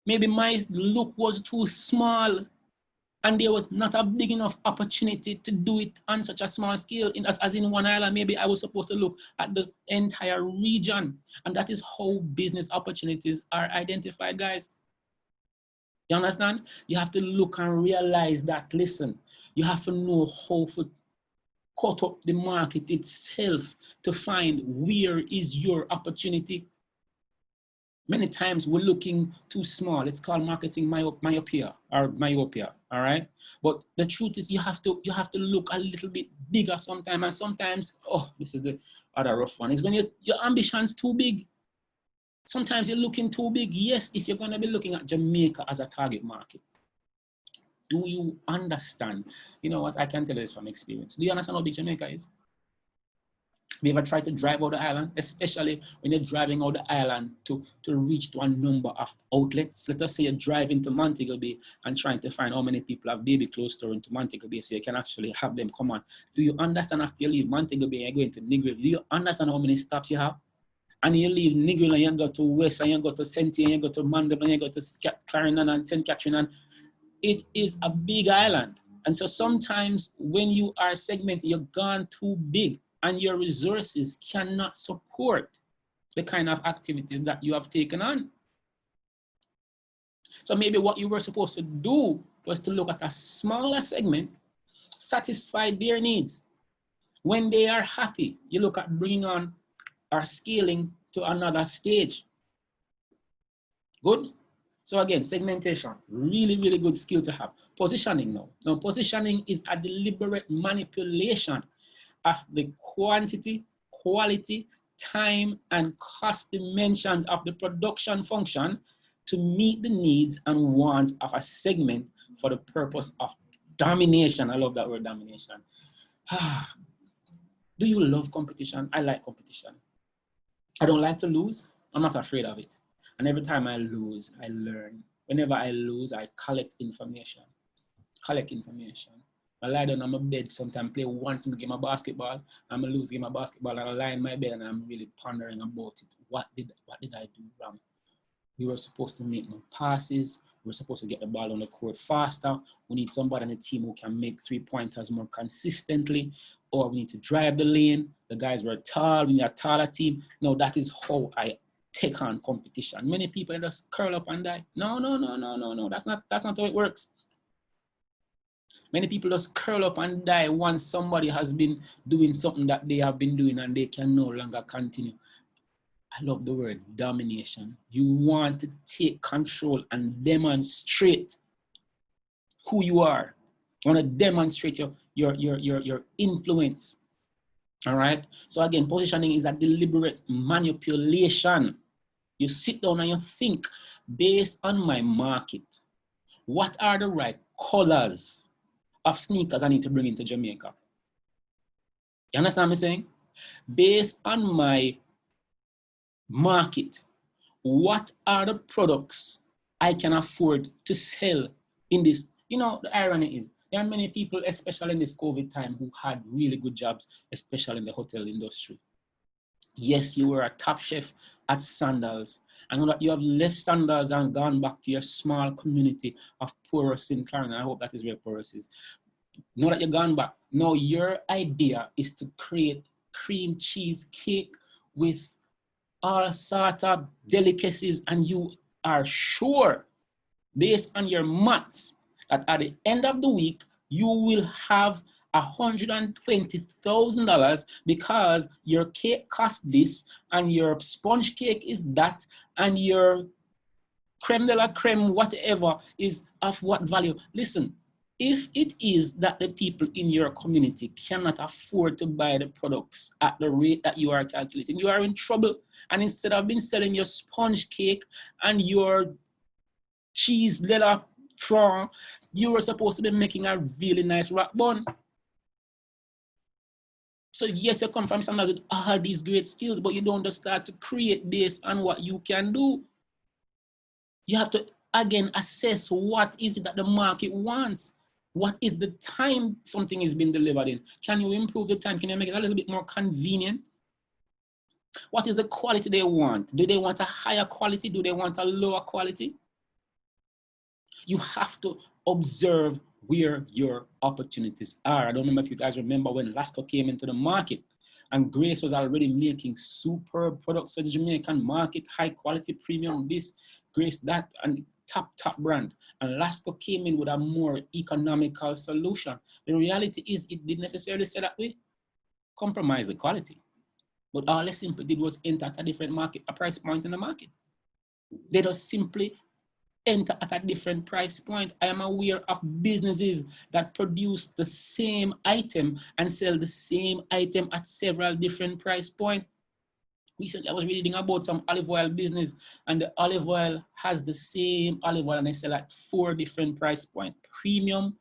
B: Maybe my look was too small and there was not a big enough opportunity to do it on such a small scale as in one island. Maybe I was supposed to look at the entire region. And that is how business opportunities are identified, guys. You understand? You have to look and realize that, listen, you have to know how to cut up the market itself to find where is your opportunity. Many times we're looking too small. It's called marketing myopia, all right? But the truth is you have to look a little bit bigger sometimes. And sometimes, oh, this is the other rough one, is when your ambition's too big. Sometimes you're looking too big. Yes, if you're going to be looking at Jamaica as a target market, do you understand? You know what? I can tell you this from experience. Do you understand how big Jamaica is? Have you ever tried to drive out the island, especially when you're driving out the island to reach to a number of outlets? Let us say you're driving to Montego Bay and trying to find how many people have baby clothes store into Montego Bay so you can actually have them come on. Do you understand after you leave Montego Bay and you're going to Negril? Do you understand how many stops you have? And you leave Negril and you go to West and you go to Senti and you go to Mandeville and you go to Clarendon and St. Catherine, and it is a big island. And so sometimes when you are segmented, you're gone too big and your resources cannot support the kind of activities that you have taken on. So maybe what you were supposed to do was to look at a smaller segment, satisfy their needs. When they are happy, you look at bringing on or scaling to another stage. Good? So again, segmentation, really, really good skill to have. Positioning now. Now, positioning is a deliberate manipulation of the quantity, quality, time, and cost dimensions of the production function to meet the needs and wants of a segment for the purpose of domination. I love that word, domination. Do you love competition? I like competition. I don't like to lose. I'm not afraid of it. And every time I lose, I learn. Whenever I lose, I collect information. I lie down on my bed sometimes, play one single game of basketball, I'm a lose game of basketball, and I lie in my bed and I'm really pondering about it. What did I do wrong? We were supposed to make more passes. We're supposed to get the ball on the court faster. We need somebody on the team who can make 3-pointers more consistently, or we need to drive the lane. The guys were tall. We need a taller team. No, that is how I take on competition. Many people just curl up and die. No. That's not how it works. Many people just curl up and die once somebody has been doing something that they have been doing and they can no longer continue. I love the word domination. You want to take control and demonstrate who you are. You want to demonstrate your influence. All right. So again, positioning is a deliberate manipulation. You sit down and you think, based on my market, what are the right colors of sneakers I need to bring into Jamaica? You understand what I'm saying? Based on my market, what are the products I can afford to sell in this? You know, the irony is there are many people, especially in this COVID time, who had really good jobs, especially in the hotel industry. Yes, you were a top chef at Sandals, and you have left Sandals and gone back to your small community of Porus in Clarendon. I hope that is where Porus is. Now that you've gone back, now your idea is to create cream cheese cake with all sorts of delicacies, and you are sure, based on your maths, that at the end of the week, you will have $120,000 because your cake costs this, and your sponge cake is that, and your creme de la creme, whatever, is of what value. Listen, if it is that the people in your community cannot afford to buy the products at the rate that you are calculating, you are in trouble. And instead of being selling your sponge cake and your cheese de la France, you were supposed to be making a really nice wrap bun. So yes, you come from somebody with all these great skills, but you don't just start to create based on what you can do. You have to, again, assess what is it that the market wants. What is the time something is being delivered in? Can you improve the time? Can you make it a little bit more convenient? What is the quality they want? Do they want a higher quality? Do they want a lower quality? You have to observe where your opportunities are. I don't remember if you guys remember when Lasco came into the market and Grace was already making superb products for the Jamaican market, high quality, premium this, Grace that, and top brand. And Lasco came in with a more economical solution. The reality is it didn't necessarily say that we compromise the quality. But all they simply did was enter at a different market, a price point in the market. They just simply enter at a different price point. I am aware of businesses that produce the same item and sell the same item at several different price points. Recently, I was reading about some olive oil business, and the olive oil has the same olive oil and they sell at 4 different price points. Premium,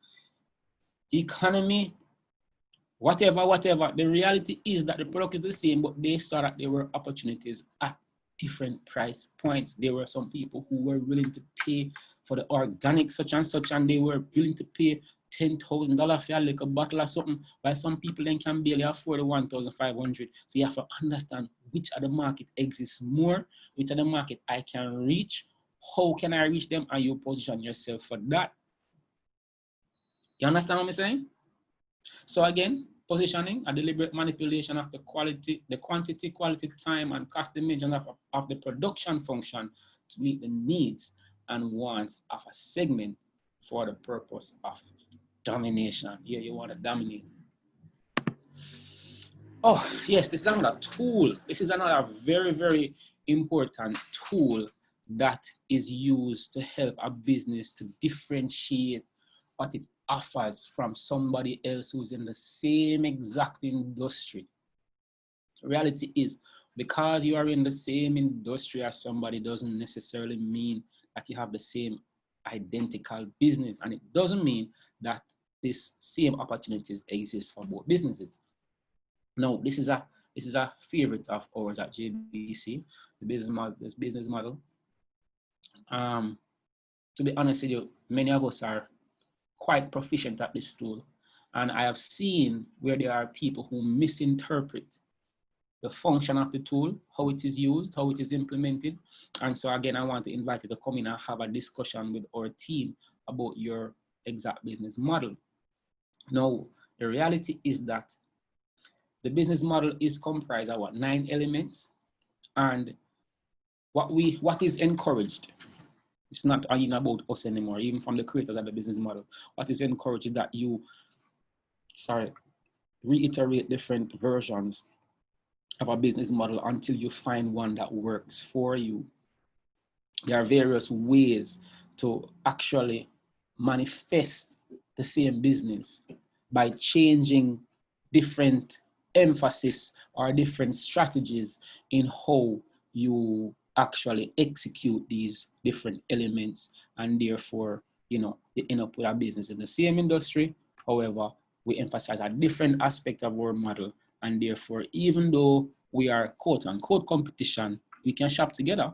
B: economy, whatever. The reality is that the product is the same, but they saw that there were opportunities at different price points. There were some people who were willing to pay for the organic such and such, and they were willing to pay $10,000 for a little bottle or something, while some people then can barely afford the $1,500. So you have to understand which of the market exists more, which of the market I can reach, how can I reach them, and you position yourself for that. You understand what I'm saying? So again, positioning, a deliberate manipulation of the quantity, quality, time, and cost dimension of the production function to meet the needs and wants of a segment for the purpose of domination. Yeah, you want to dominate. Oh, yes, this is another tool. This is another very, very important tool that is used to help a business to differentiate what it offers from somebody else who's in the same exact industry. The reality is, because you are in the same industry as somebody doesn't necessarily mean that you have the same identical business, and it doesn't mean that this same opportunities exist for both businesses. Now, this is a favorite of ours at JBDC, the business model. To be honest with you, many of us are quite proficient at this tool, And I have seen where there are people who misinterpret the function of the tool, how it is used, how it is implemented. And so again, I want to invite you to come in and have a discussion with our team about your exact business model. Now, the reality is that the business model is comprised of 9 elements, and what is encouraged, it's not even about us anymore, even from the creators of the business model. What is encouraged is that you, reiterate different versions of a business model until you find one that works for you. There are various ways to actually manifest the same business by changing different emphasis or different strategies in how you actually execute these different elements, and therefore, you end up with a business in the same industry. However, we emphasize a different aspect of our model, and therefore, even though we are quote unquote competition, we can shop together,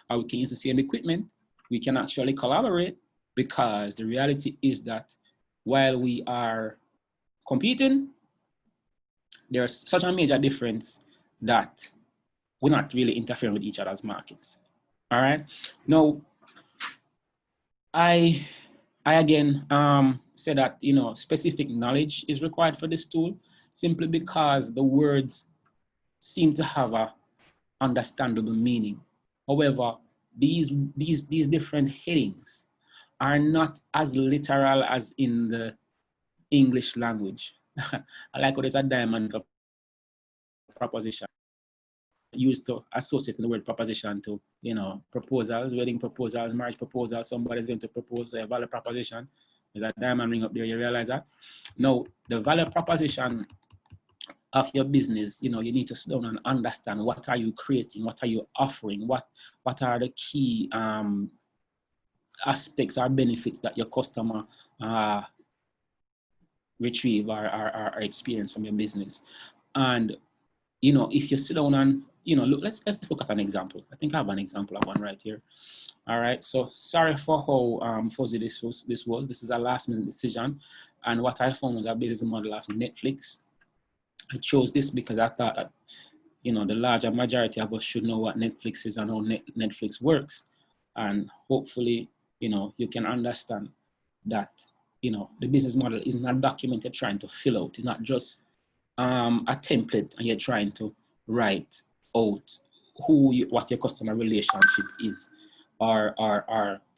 B: or we can use the same equipment. We can actually collaborate, because the reality is that while we are competing, there's such a major difference that we're not really interfering with each other's markets. All right. Now, I again say that, specific knowledge is required for this tool, simply because the words seem to have a understandable meaning. However, these different headings are not as literal as in the English language. I like how there's a diamond of proposition used to associate the word proposition to, proposals, wedding proposals, marriage proposals. Somebody's going to propose a value proposition. There's a diamond ring up there. You realize that? Now, the value proposition of your business, you need to sit down and understand, what are you creating, what are you offering, what are the key aspects or benefits that your customer retrieve or experience from your business. And if you sit down and look, let's look at an example. I think I have an example of one right here. All right, so sorry for how fuzzy this was. This is a last minute decision, and what I found was a business model of Netflix. I chose this because I thought that, the larger majority of us should know what Netflix is and how Netflix works. And hopefully, you can understand that, the business model is not a document you're trying to fill out. It's not just a template and you're trying to write out what your customer relationship is, or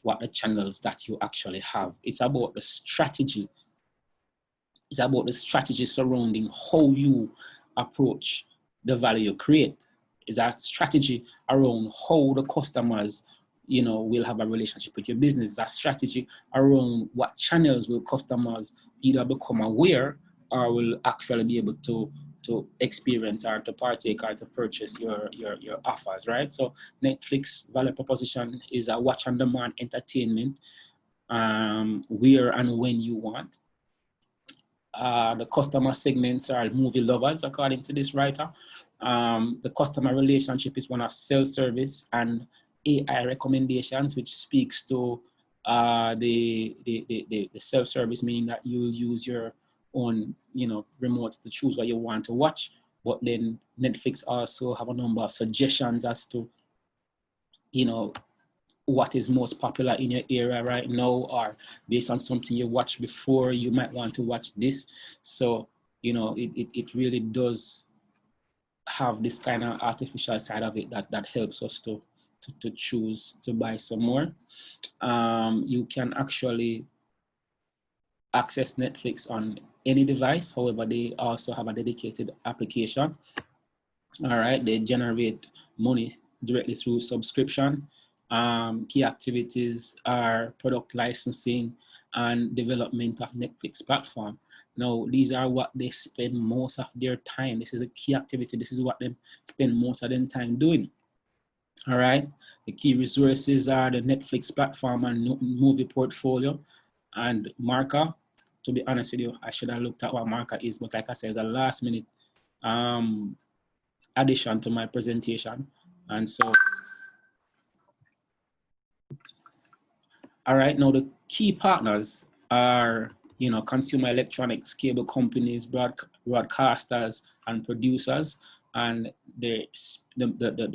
B: what the channels that you actually have. It's about the strategy. It's about the strategy surrounding how you approach the value you create. It's that strategy around how the customers, will have a relationship with your business. It's that strategy around what channels will customers either become aware or will actually be able to experience or to partake or to purchase your offers, right? So Netflix value proposition is a watch on demand entertainment, where and when you want. The customer segments are movie lovers, according to this writer. The customer relationship is one of self-service and AI recommendations, which speaks to the self-service, meaning that you'll use your own, remotes to choose what you want to watch. But then Netflix also have a number of suggestions as to, what is most popular in your area right now, or based on something you watched before, you might want to watch this. So, it really does have this kind of artificial side of it that helps us to choose to buy some more. You can actually access Netflix on any device. However, they also have a dedicated application. All right, they generate money directly through subscription. Key activities are product licensing and development of Netflix platform. Now, these are what they spend most of their time. This is a key activity. This is what they spend most of their time doing. All right, the key resources are the Netflix platform and movie portfolio and Marker. To be honest with you, I should have looked at what Marker is, but like I said, it's a last minute addition to my presentation. And so, all right, now the key partners are you know, consumer electronics, cable companies, broadcasters, and producers. And the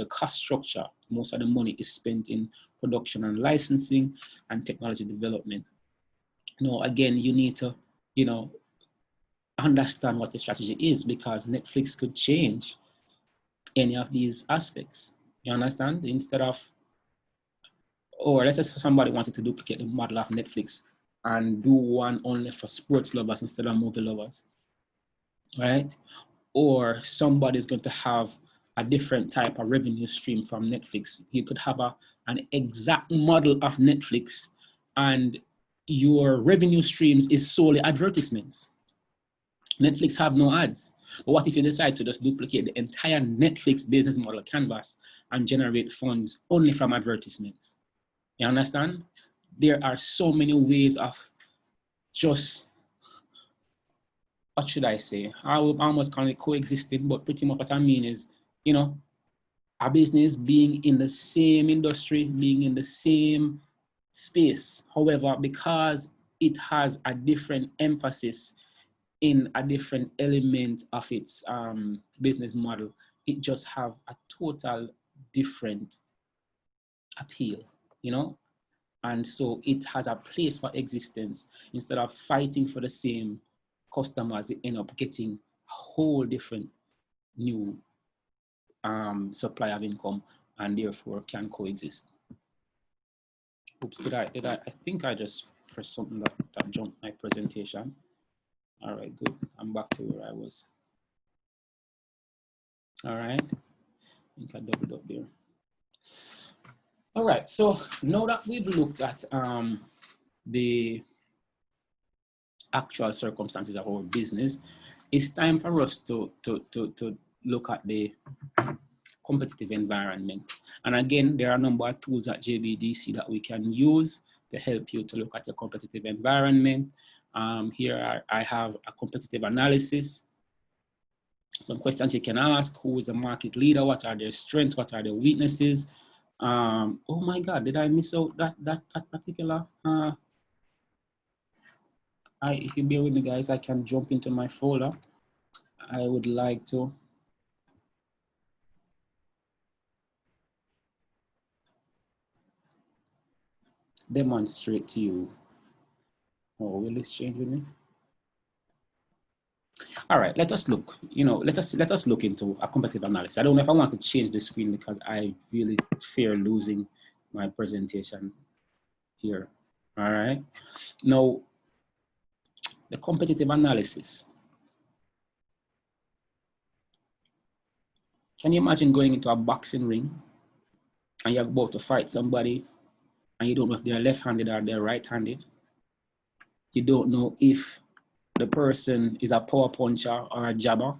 B: cost structure, most of the money is spent in production and licensing and technology development. Now, again, you need to, you know, understand what the strategy is, because Netflix could change any of these aspects. You understand? Instead of, or let's say somebody wanted to duplicate the model of Netflix and do one only for sports lovers instead of movie lovers, right? Or somebody's going to have a different type of revenue stream from Netflix. You could have an exact model of Netflix and your revenue streams is solely advertisements. Netflix have no ads. But what if you decide to just duplicate the entire Netflix business model canvas and generate funds only from advertisements? You understand? There are so many ways of just, what should I say? I will almost call it coexisting, but pretty much what I mean is, you know, a business being in the same industry, being in the same space. However, because it has a different emphasis in a different element of its business model, it just have a total different appeal, you know? And so it has a place for existence. Instead of fighting for the same customers, it end up getting a whole different new supply of income, and therefore can coexist. Oops, did I think I just pressed something that jumped my presentation. All right, good. I'm back to where I was. All right, I think I doubled up there. All right, so now that we've looked at the actual circumstances of our business, it's time for us to look at the competitive environment. And again, there are a number of tools at JBDC that we can use to help you to look at your competitive environment. Here I have a competitive analysis. Some questions you can ask: who is the market leader? What are their strengths? What are their weaknesses? Oh my God, did I miss out that particular? If you bear with me, guys, I can jump into my folder. I would like to demonstrate to you. Oh, will this change with me? All right, let us look. You know, let us look into a competitive analysis. I don't know if I want to change the screen because I really fear losing my presentation here. All right. Now, the competitive analysis. Can you imagine going into a boxing ring and you're about to fight somebody and you don't know if they're left-handed or they're right-handed? You don't know if the person is a power puncher or a jabber.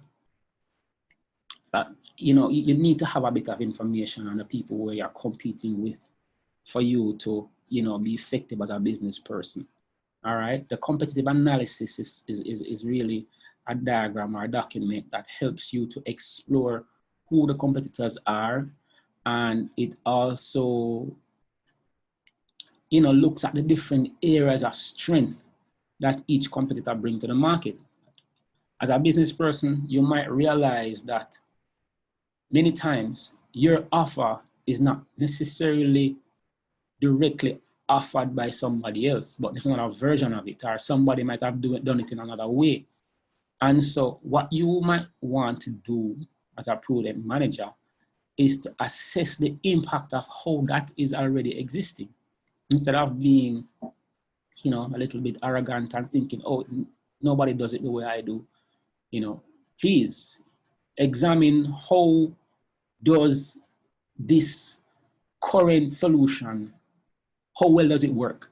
B: You know, you need to have a bit of information on the people where you're competing with for you to, you know, be effective as a business person. All right. The competitive analysis is really a diagram or a document that helps you to explore who the competitors are. And it also, you know, looks at the different areas of strength that each competitor brings to the market. As a business person, you might realize that many times your offer is not necessarily directly offered by somebody else, but there's another version of it, or somebody might have done it in another way. And so what you might want to do as a prudent manager is to assess the impact of how that is already existing, instead of being, you know, a little bit arrogant and thinking, oh, nobody does it the way I do. You know, please examine how does this current solution, how well does it work?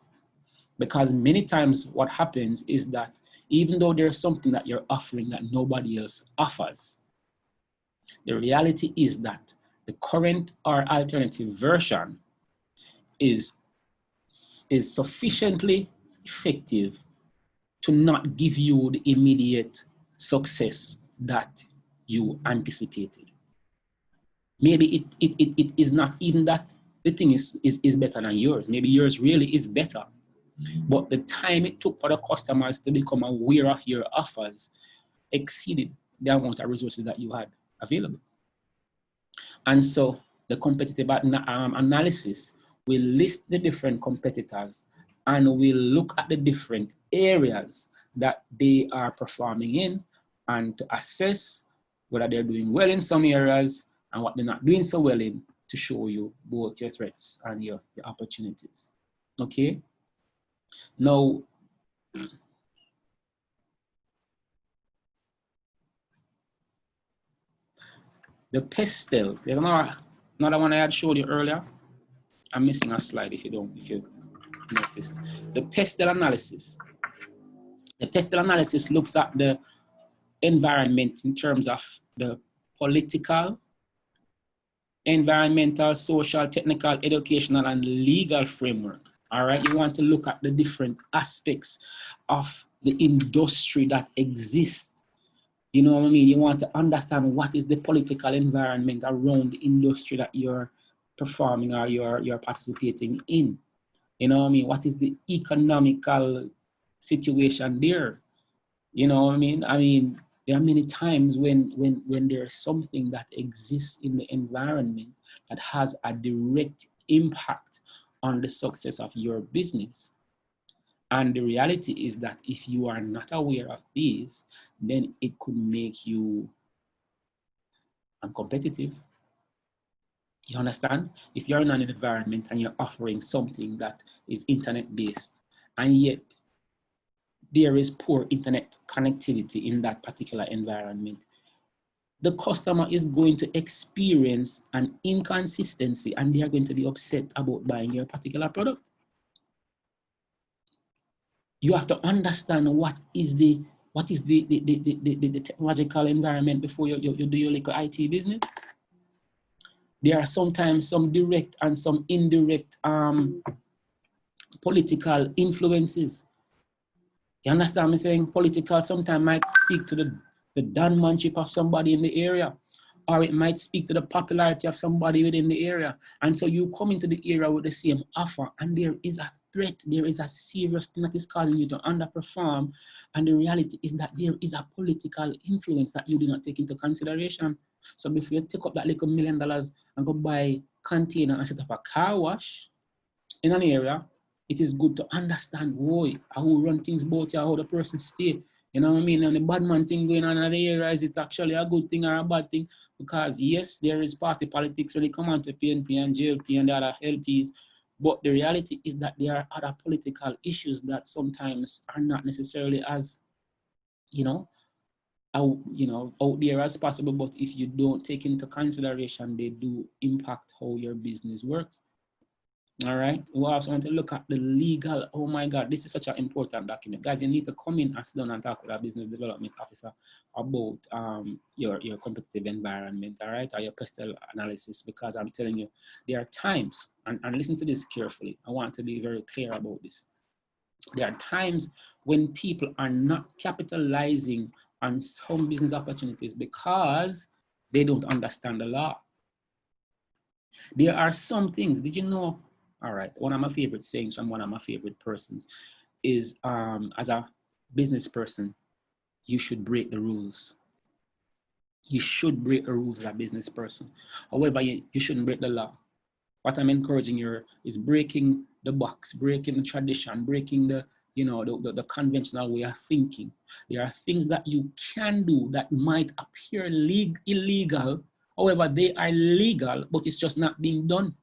B: Because many times what happens is that even though there's something that you're offering that nobody else offers, the reality is that the current or alternative version is sufficiently effective to not give you the immediate success that you anticipated. Maybe it is not even that the thing is better than yours. Maybe yours really is better. But the time it took for the customers to become aware of your offers exceeded the amount of resources that you had available. And so the competitive analysis will list the different competitors and will look at the different areas that they are performing in and to assess whether they're doing well in some areas and what they're not doing so well in, to show you both your threats and your opportunities. Okay? Now, the pestle, there's another one I had showed you earlier. I'm missing a slide if you noticed. The pestle analysis. The pestle analysis looks at the environment in terms of the political, environmental, social, technical, educational, and legal framework. All right, you want to look at the different aspects of the industry that exists. You know what I mean? You want to understand what is the political environment around the industry that you're performing or you're participating in. You know what I mean? What is the economical situation there? You know what I mean? I mean, there are many times when there's something that exists in the environment that has a direct impact on the success of your business. And the reality is that if you are not aware of these, then it could make you uncompetitive. You understand? If you're in an environment and you're offering something that is internet-based, and yet there is poor internet connectivity in that particular environment, the customer is going to experience an inconsistency and they are going to be upset about buying your particular product. You have to understand what is the technological environment before you do your little IT business. There are sometimes some direct and some indirect political influences. You understand me saying? Political sometimes might speak to the downmanship of somebody in the area, or it might speak to the popularity of somebody within the area. And so you come into the area with the same offer, and there is a threat, there is a serious thing that is causing you to underperform. And the reality is that there is a political influence that you do not take into consideration. So before you take up that little $1 million and go buy a container and set up a car wash in an area, it is good to understand how run things about you, how the person stay. You know what I mean? And the bad man thing going on in the area, is it actually a good thing or a bad thing? Because yes, there is party politics when it comes on to PNP and JLP and the other LPs, but the reality is that there are other political issues that sometimes are not necessarily as, out there as possible, but if you don't take into consideration, they do impact how your business works. All right. We also want to look at the legal. Oh my God, this is such an important document. Guys, you need to come in and sit down and talk with a business development officer about your competitive environment, all right, or your pestle analysis, because I'm telling you, there are times, and listen to this carefully. I want to be very clear about this. There are times when people are not capitalizing on some business opportunities because they don't understand the law. There are some things, did you know? All right, one of my favorite sayings from one of my favorite persons is, as a business person, you should break the rules. You should break the rules as a business person. However, you shouldn't break the law. What I'm encouraging you is breaking the box, breaking the tradition, breaking the conventional way of thinking. There are things that you can do that might appear illegal. However, they are legal, but it's just not being done.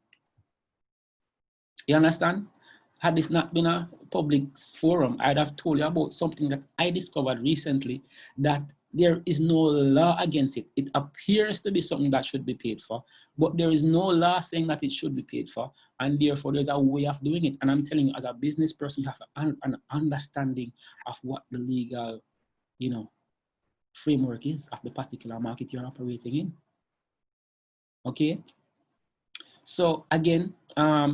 B: You understand? Had this not been a public forum, I'd have told you about something that I discovered recently, that there is no law against it. It appears to be something that should be paid for, but there is no law saying that it should be paid for, and therefore there's a way of doing it. And I'm telling you, as a business person, you have an understanding of what the legal, framework is of the particular market you're operating in. Okay? So again,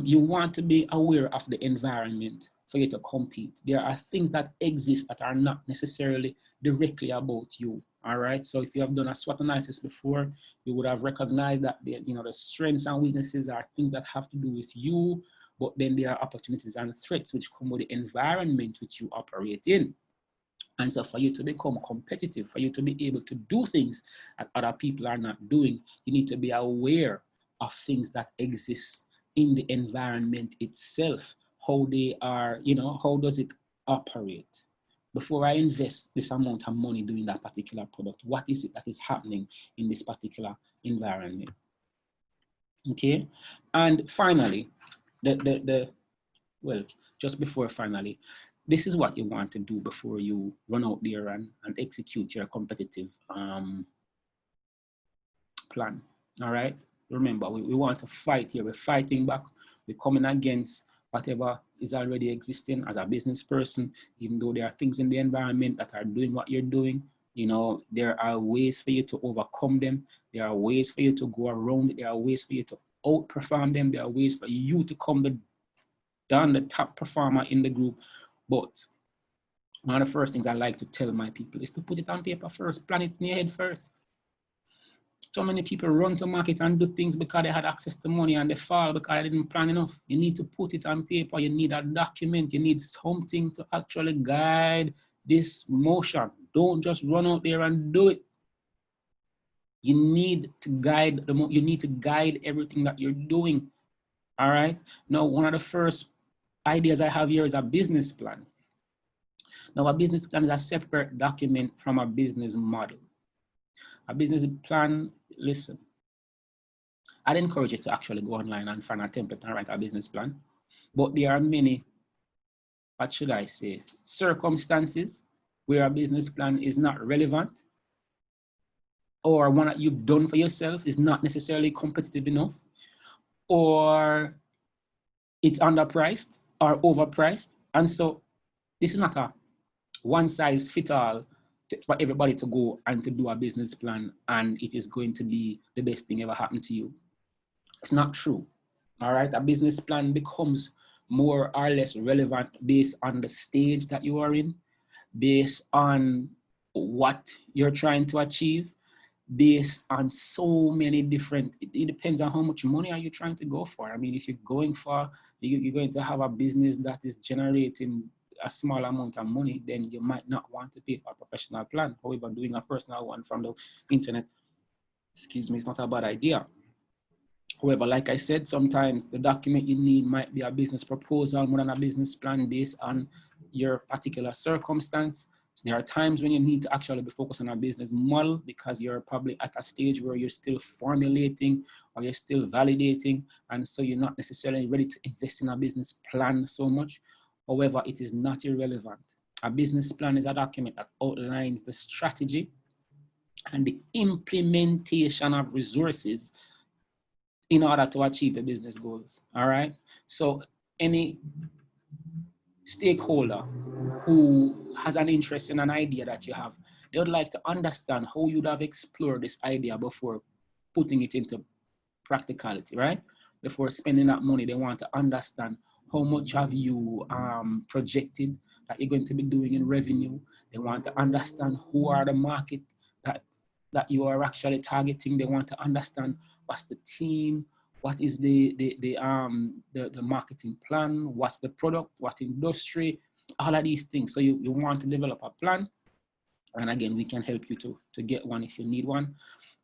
B: you want to be aware of the environment for you to compete. There are things that exist that are not necessarily directly about you. All right. So if you have done a SWOT analysis before, you would have recognized that the strengths and weaknesses are things that have to do with you, but then there are opportunities and threats which come with the environment which you operate in. And so for you to become competitive, for you to be able to do things that other people are not doing, you need to be aware of things that exist in the environment itself, how they are, you know, how does it operate? Before I invest this amount of money doing that particular product, what is it that is happening in this particular environment? Okay, and finally, well, just before finally, this is what you want to do before you run out there and execute your competitive plan. All right, remember, we want to fight here. We're fighting back. We're coming against whatever is already existing as a business person, even though there are things in the environment that are doing what you're doing. You know, there are ways for you to overcome them. There are ways for you to go around it. There are ways for you to outperform them. There are ways for you to come down the top performer in the group. But one of the first things I like to tell my people is to put it on paper first, plan it in your head first. So many people run to market and do things because they had access to money and they fall because they didn't plan enough. You need to put it on paper. You need a document. You need something to actually guide this motion. Don't just run out there and do it. You need to guide you need to guide everything that you're doing. All right. Now, one of the first ideas I have here is a business plan. Now, a business plan is a separate document from a business model. A business plan, listen, I'd encourage you to actually go online and find a template and write a business plan. But there are many, what should I say, circumstances where a business plan is not relevant, or one that you've done for yourself is not necessarily competitive enough, or it's underpriced or overpriced. And so this is not a one size fits all for everybody to go and to do a business plan and it is going to be the best thing ever happened to you. It's not true. All right, a business plan becomes more or less relevant based on the stage that you are in, based on what you're trying to achieve, based on so many different, it depends on how much money are you trying to go for. I mean, if you're going for, you're going to have a business that is generating a small amount of money, then you might not want to pay for a professional plan. However, doing a personal one from the internet, excuse me, it's not a bad idea. However, like I said, sometimes the document you need might be a business proposal more than a business plan based on your particular circumstance. So there are times when you need to actually be focused on a business model because you're probably at a stage where you're still formulating or you're still validating. And so you're not necessarily ready to invest in a business plan so much. However, it is not irrelevant. A business plan is a document that outlines the strategy and the implementation of resources in order to achieve the business goals. All right. So any stakeholder who has an interest in an idea that you have, they would like to understand how you'd have explored this idea before putting it into practicality, right? Before spending that money, they want to understand how much have you projected that you're going to be doing in revenue. They want to understand who are the market that you are actually targeting. They want to understand what's the team, what is the marketing plan, what's the product, what industry, all of these things. So you want to develop a plan. And again, we can help you to get one if you need one.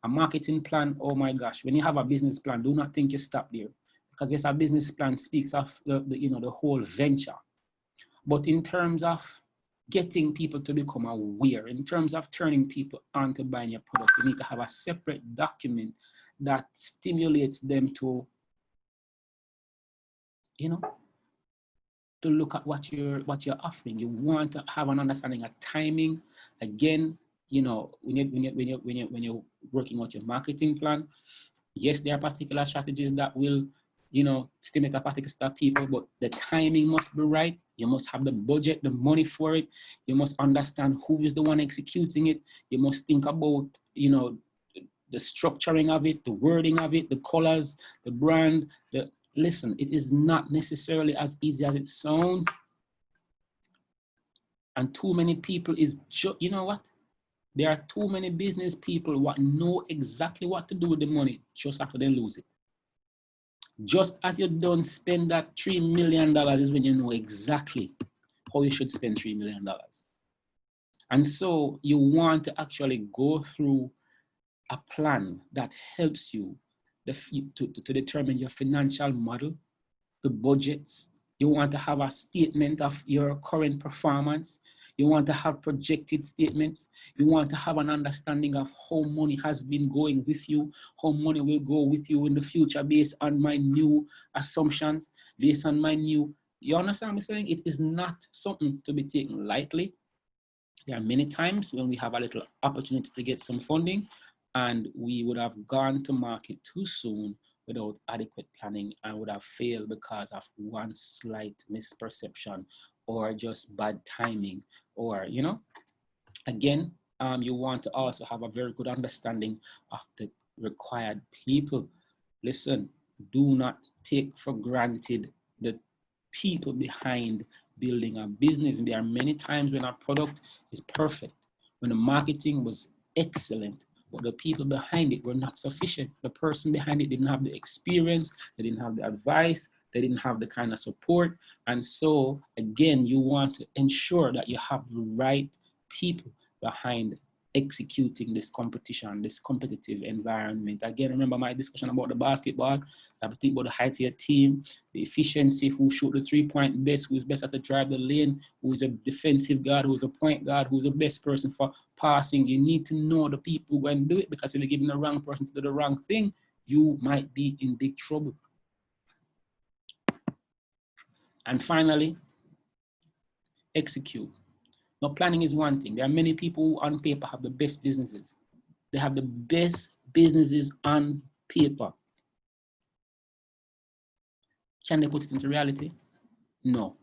B: A marketing plan, oh my gosh, when you have a business plan, do not think you stop there. Because yes, a business plan speaks of the whole venture. But in terms of getting people to become aware, in terms of turning people on to buying your product, you need to have a separate document that stimulates them to, to look at what you're offering. You want to have an understanding of timing. Again, when you're working out your marketing plan, yes, there are particular strategies that will, stimulate a particular set of people, but the timing must be right. You must have the budget, the money for it. You must understand who is the one executing it. You must think about, the structuring of it, the wording of it, the colors, the brand. Listen, it is not necessarily as easy as it sounds. And too many people you know what? There are too many business people who know exactly what to do with the money just after they lose it. Just as you don't spend that $3 million is when you know exactly how you should spend $3 million. And so you want to actually go through a plan that helps you to determine your financial model, the budgets. You want to have a statement of your current performance. You want to have projected statements. You want to have an understanding of how money has been going with you, how money will go with you in the future based on my new assumptions, based on my new, you understand what I'm saying? It is not something to be taken lightly. There are many times when we have a little opportunity to get some funding and we would have gone to market too soon without adequate planning and would have failed because of one slight misperception or just bad timing, or, you know, again, you want to also have a very good understanding of the required people. Listen, do not take for granted the people behind building a business. There are many times when our product is perfect, when the marketing was excellent, but the people behind it were not sufficient. The person behind it didn't have the experience, they didn't have the advice, they didn't have the kind of support. And so again, you want to ensure that you have the right people behind executing this competition, this competitive environment. Again, remember my discussion about the basketball. I have to think about the height of your team, the efficiency, who shoot the 3-point best, who's best at the drive the lane, who's a defensive guard, who's a point guard, who's the best person for passing. You need to know the people who can do it, because if you're giving the wrong person to do the wrong thing, you might be in big trouble. And finally, execute. Now, planning is one thing. There are many people who on paper have the best businesses. They have the best businesses on paper. Can they put it into reality? No.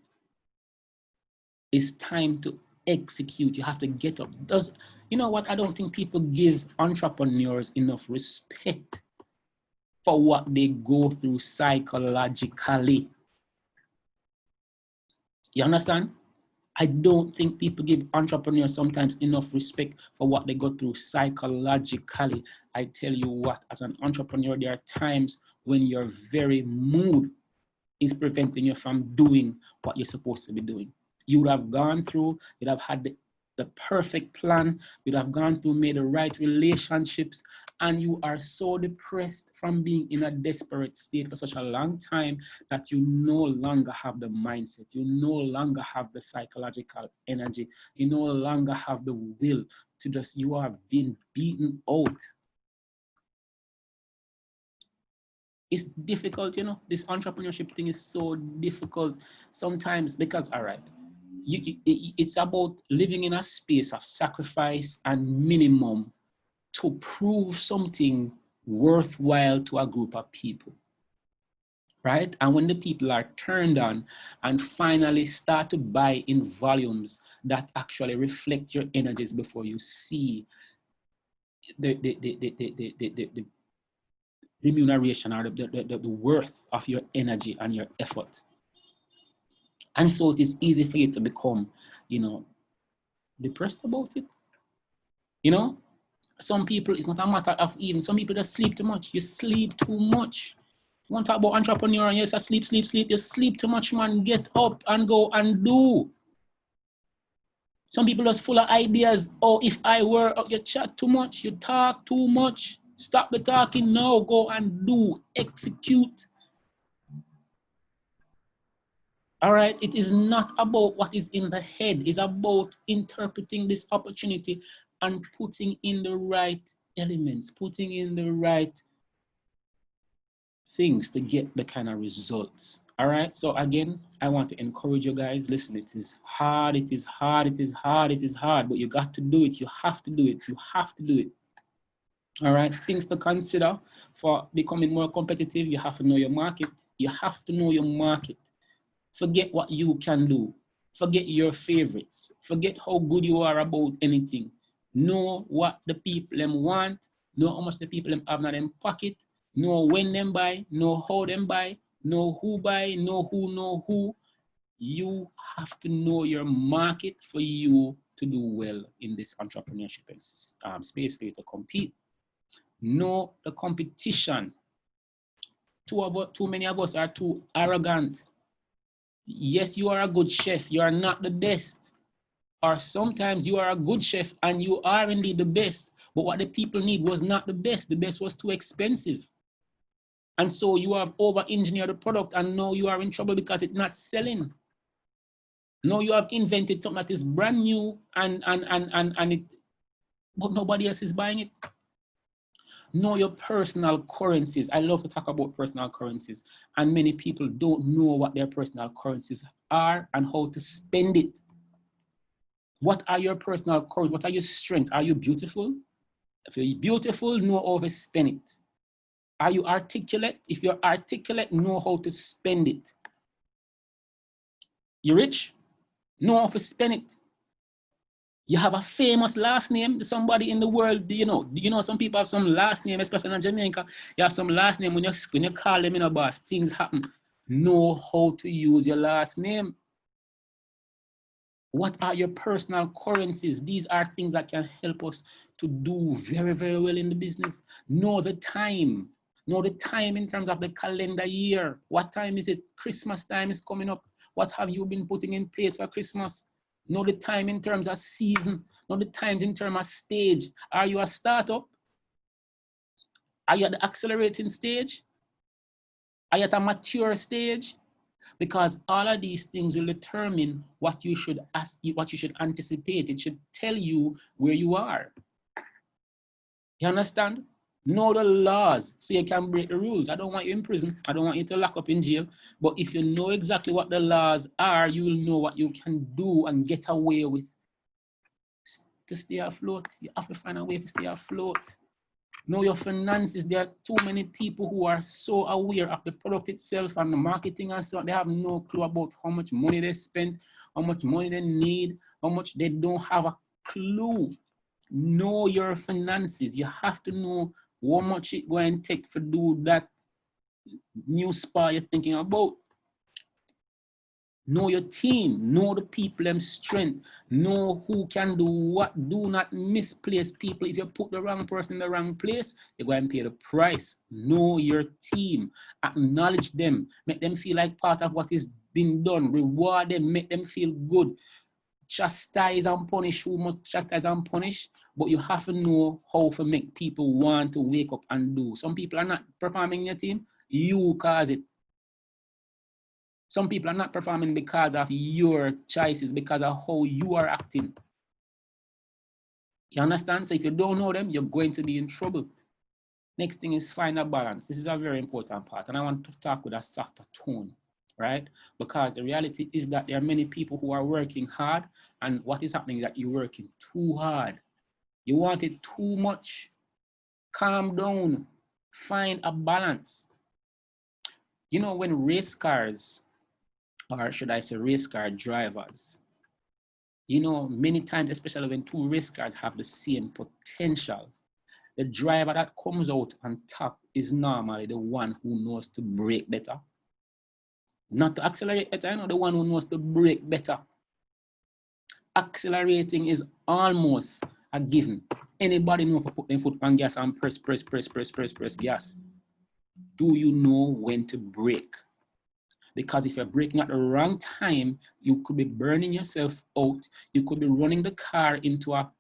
B: It's time to execute. You have to get up. You know what? I don't think people give entrepreneurs enough respect for what they go through psychologically. You understand? I don't think people give entrepreneurs sometimes enough respect for what they go through psychologically. I tell you what, as an entrepreneur, there are times when your very mood is preventing you from doing what you're supposed to be doing. You would have gone through, you'd have had the perfect plan, you'd have gone through, made the right relationships, and you are so depressed from being in a desperate state for such a long time that you no longer have the mindset, you no longer have the psychological energy, you no longer have the will to just, you are being beaten out. It's difficult, you know, this entrepreneurship thing is so difficult sometimes because, all right, it's about living in a space of sacrifice and minimum to prove something worthwhile to a group of people, right? And when the people are turned on and finally start to buy in volumes that actually reflect your energies before you see the remuneration or the worth of your energy and your effort. And so it is easy for you to become, you know, depressed about it. You know, some people, it's not a matter of even, some people just sleep too much. You sleep too much. You want to talk about entrepreneur and you say sleep. You sleep too much, man. Get up and go and do. Some people just full of ideas. Oh, if I were, you chat too much, you talk too much. Stop the talking now, go and do, execute. All right, it is not about what is in the head. It's about interpreting this opportunity and putting in the right elements, putting in the right things to get the kind of results. All right, so again, I want to encourage you guys. Listen, it is hard, but you got to do it. You have to do it. All right, things to consider for becoming more competitive. You have to know your market. Forget what you can do. Forget your favorites. Forget how good you are about anything. Know what the people them want. Know how much the people them have in them pocket. Know when them buy. Know how them buy. Know who buy. Know who. You have to know your market for you to do well in this entrepreneurship space for you to compete. Know the competition. Too many of us are too arrogant. Yes, you are a good chef. You are not the best. Or sometimes you are a good chef and you are indeed the best. But what the people need was not the best. The best was too expensive. And so you have over-engineered the product and now you are in trouble because it's not selling. Now you have invented something that is brand new and but nobody else is buying it. Know your personal currencies. I love to talk about personal currencies, and many people don't know what their personal currencies are and how to spend it. What are your personal currencies? What are your strengths? Are you beautiful? If you're beautiful, know how to spend it. Are you articulate? If you're articulate, know how to spend it. You rich? Know how to spend it. You have a famous last name, somebody in the world, you know, some people have some last name, especially in Jamaica. You have some last name when you call them in a boss, things happen. Know how to use your last name. What are your personal currencies? These are things that can help us to do very, very well in the business. Know the time. Know the time in terms of the calendar year. What time is it? Christmas time is coming up. What have you been putting in place for Christmas? Know the time in terms of season. Know the times in terms of stage. Are you a startup? Are you at the accelerating stage? Are you at a mature stage? Because all of these things will determine what you should anticipate. It should tell you where you are. You understand? Know the laws so you can break the rules. I don't want you in prison. I don't want you to lock up in jail. But if you know exactly what the laws are, you will know what you can do and get away with to stay afloat. You have to find a way to stay afloat. Know your finances. There are too many people who are so aware of the product itself and the marketing and so on. They have no clue about how much money they spend, how much money they need, how much they don't have a clue. Know your finances. You have to know how much it's going to take to do that new spa you're thinking about. Know your team, know the people, them strength, know who can do what. Do not misplace people. If you put the wrong person in the wrong place, you're going to pay the price. Know your team, acknowledge them, make them feel like part of what is being done, reward them, make them feel good. Chastise and punish who must chastise and punish, but you have to know how to make people want to wake up and do. Some people are not performing in your team, you cause it. Some people are not performing because of your choices, because of how you are acting. You understand? So if you don't know them, you're going to be in trouble. Next thing is find a balance. This is a very important part. And I want to talk with a softer tone, right? Because the reality is that there are many people who are working hard. And what is happening is that you're working too hard. You want it too much. Calm down. Find a balance. You know, when race cars, or should I say race car drivers, you know, many times, especially when two race cars have the same potential, the driver that comes out on top is normally the one who knows to brake better. Not to accelerate better, you know, the one who knows to brake better. Accelerating is almost a given. Anybody know if I put their foot on gas and press gas? Do you know when to brake? Because if you're braking at the wrong time, you could be burning yourself out. You could be running the car into a,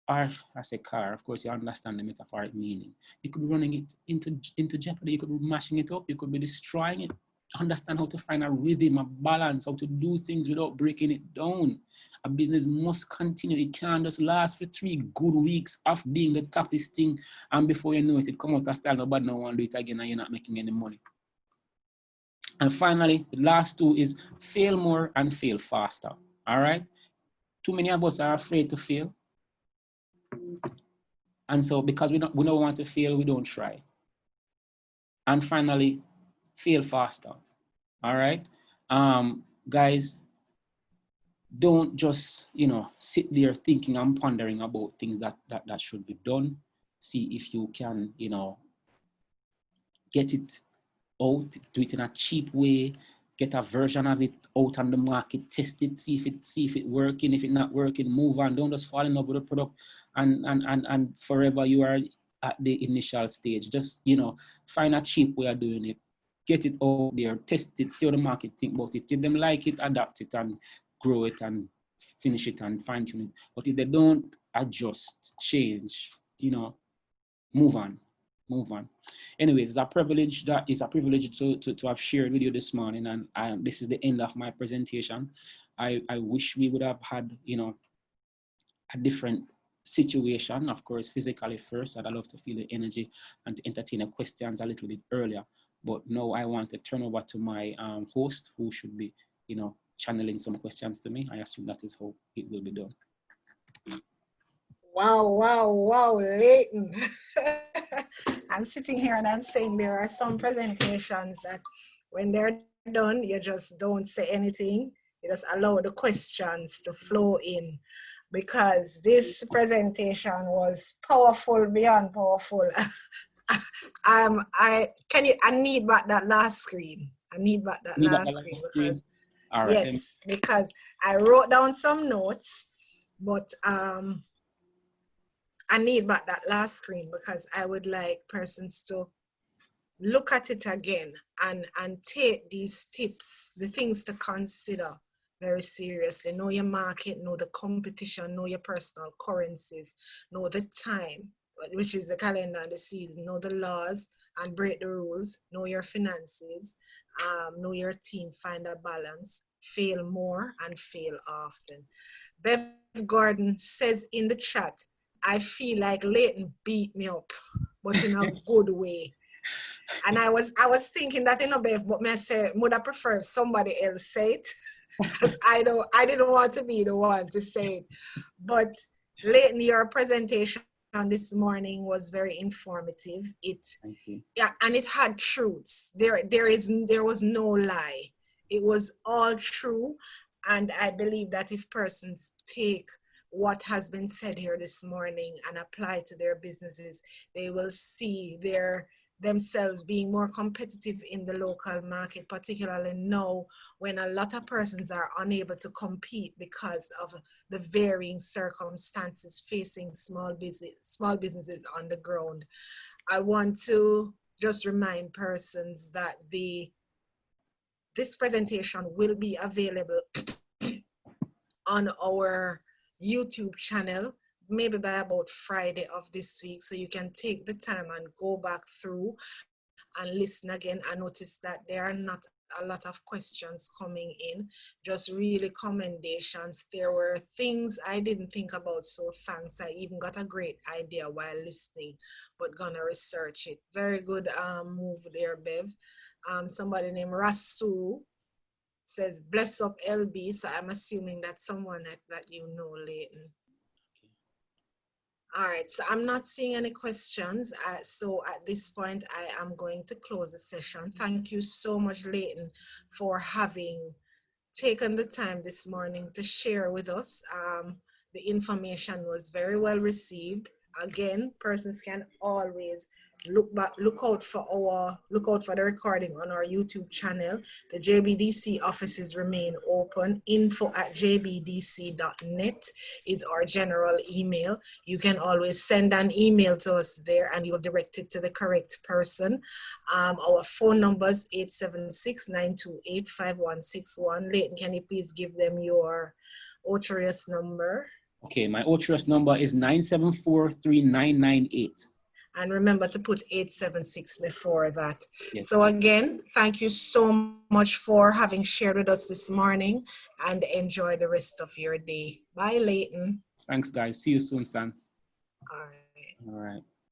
B: or I say car, of course you understand the metaphoric meaning. You could be running it into jeopardy. You could be mashing it up. You could be destroying it. Understand how to find a rhythm, a balance, how to do things without breaking it down. A business must continue. It can't just last for 3 good weeks of being the toughest thing. And before you know it, it come out of style, nobody no want to do it again and you're not making any money. And finally, the last two is fail more and fail faster. All right. Too many of us are afraid to fail. And so because we don't want to fail, we don't try. And finally, fail faster. All right. Guys, don't just, you know, sit there thinking and pondering about things that should be done. See if you can, you know, get it out, do it in a cheap way, get a version of it out on the market, test it, see if it working. If it's not working, move on. Don't just fall in love with the product and forever you are at the initial stage. Just, you know, find a cheap way of doing it get it out there, test it, see how the market think about it. If them like it, adapt it and grow it and finish it and fine tune it. But if they don't adjust, change, you know, move on. Anyways, it's a privilege to have shared with you this morning, and this is the end of my presentation. I wish we would have had, you know, a different situation, of course, physically first. I'd love to feel the energy and to entertain the questions a little bit earlier. But now I want to turn over to my host, who should be, you know, channeling some questions to me. I assume that is how it will be done.
A: Wow, Leighton. I'm sitting here and I'm saying there are some presentations that when they're done, you just don't say anything. You just allow the questions to flow in, because this presentation was powerful beyond powerful. I need back that last screen. I need back that last screen because
B: all right,
A: yes, because I wrote down some notes, but I need back that last screen because I would like persons to look at it again and take these tips, the things to consider very seriously. Know your market, know the competition, know your personal currencies, know the time, which is the calendar and the season, know the laws and break the rules, know your finances, know your team, find a balance, fail more and fail often. Bev Gordon says in the chat, I feel like Leighton beat me up, but in a good way. And I was thinking that in a Bev, but I say, would I prefer somebody else say it? Because I didn't want to be the one to say it. But Leighton, your presentation this morning was very informative. Yeah, and it had truths. There was no lie. It was all true. And I believe that if persons take what has been said here this morning and apply to their businesses, they will see themselves being more competitive in the local market, particularly now when a lot of persons are unable to compete because of the varying circumstances facing small businesses on the ground. I want to just remind persons that this presentation will be available on our YouTube channel, maybe by about Friday of this week. So you can take the time and go back through and listen again. I noticed that there are not a lot of questions coming in, just really commendations. There were things I didn't think about, so thanks. I even got a great idea while listening, but gonna research it. Very good move there, Bev. Somebody named Rasu says, bless up LB. So I'm assuming that's someone that you know, Leighton. All right, so I'm not seeing any questions. So at this point, I am going to close the session. Thank you so much, Leighton, for having taken the time this morning to share with us. The information was very well received. Again, persons can always look out for the recording on our YouTube channel. The JBDC offices remain open. info@jbdc.net is our general email. You can always send an email to us there and you'll direct it to the correct person. Our phone number is 876-928-5161. Leighton, can you please give them your OTRS number?
B: Okay, my OTRS number is 9743998.
A: And remember to put 876 before that.
B: Yes.
A: So again, thank you so much for having shared with us this morning, and enjoy the rest of your day. Bye, Leighton.
B: Thanks, guys. See you soon, son.
A: All right.
B: All right.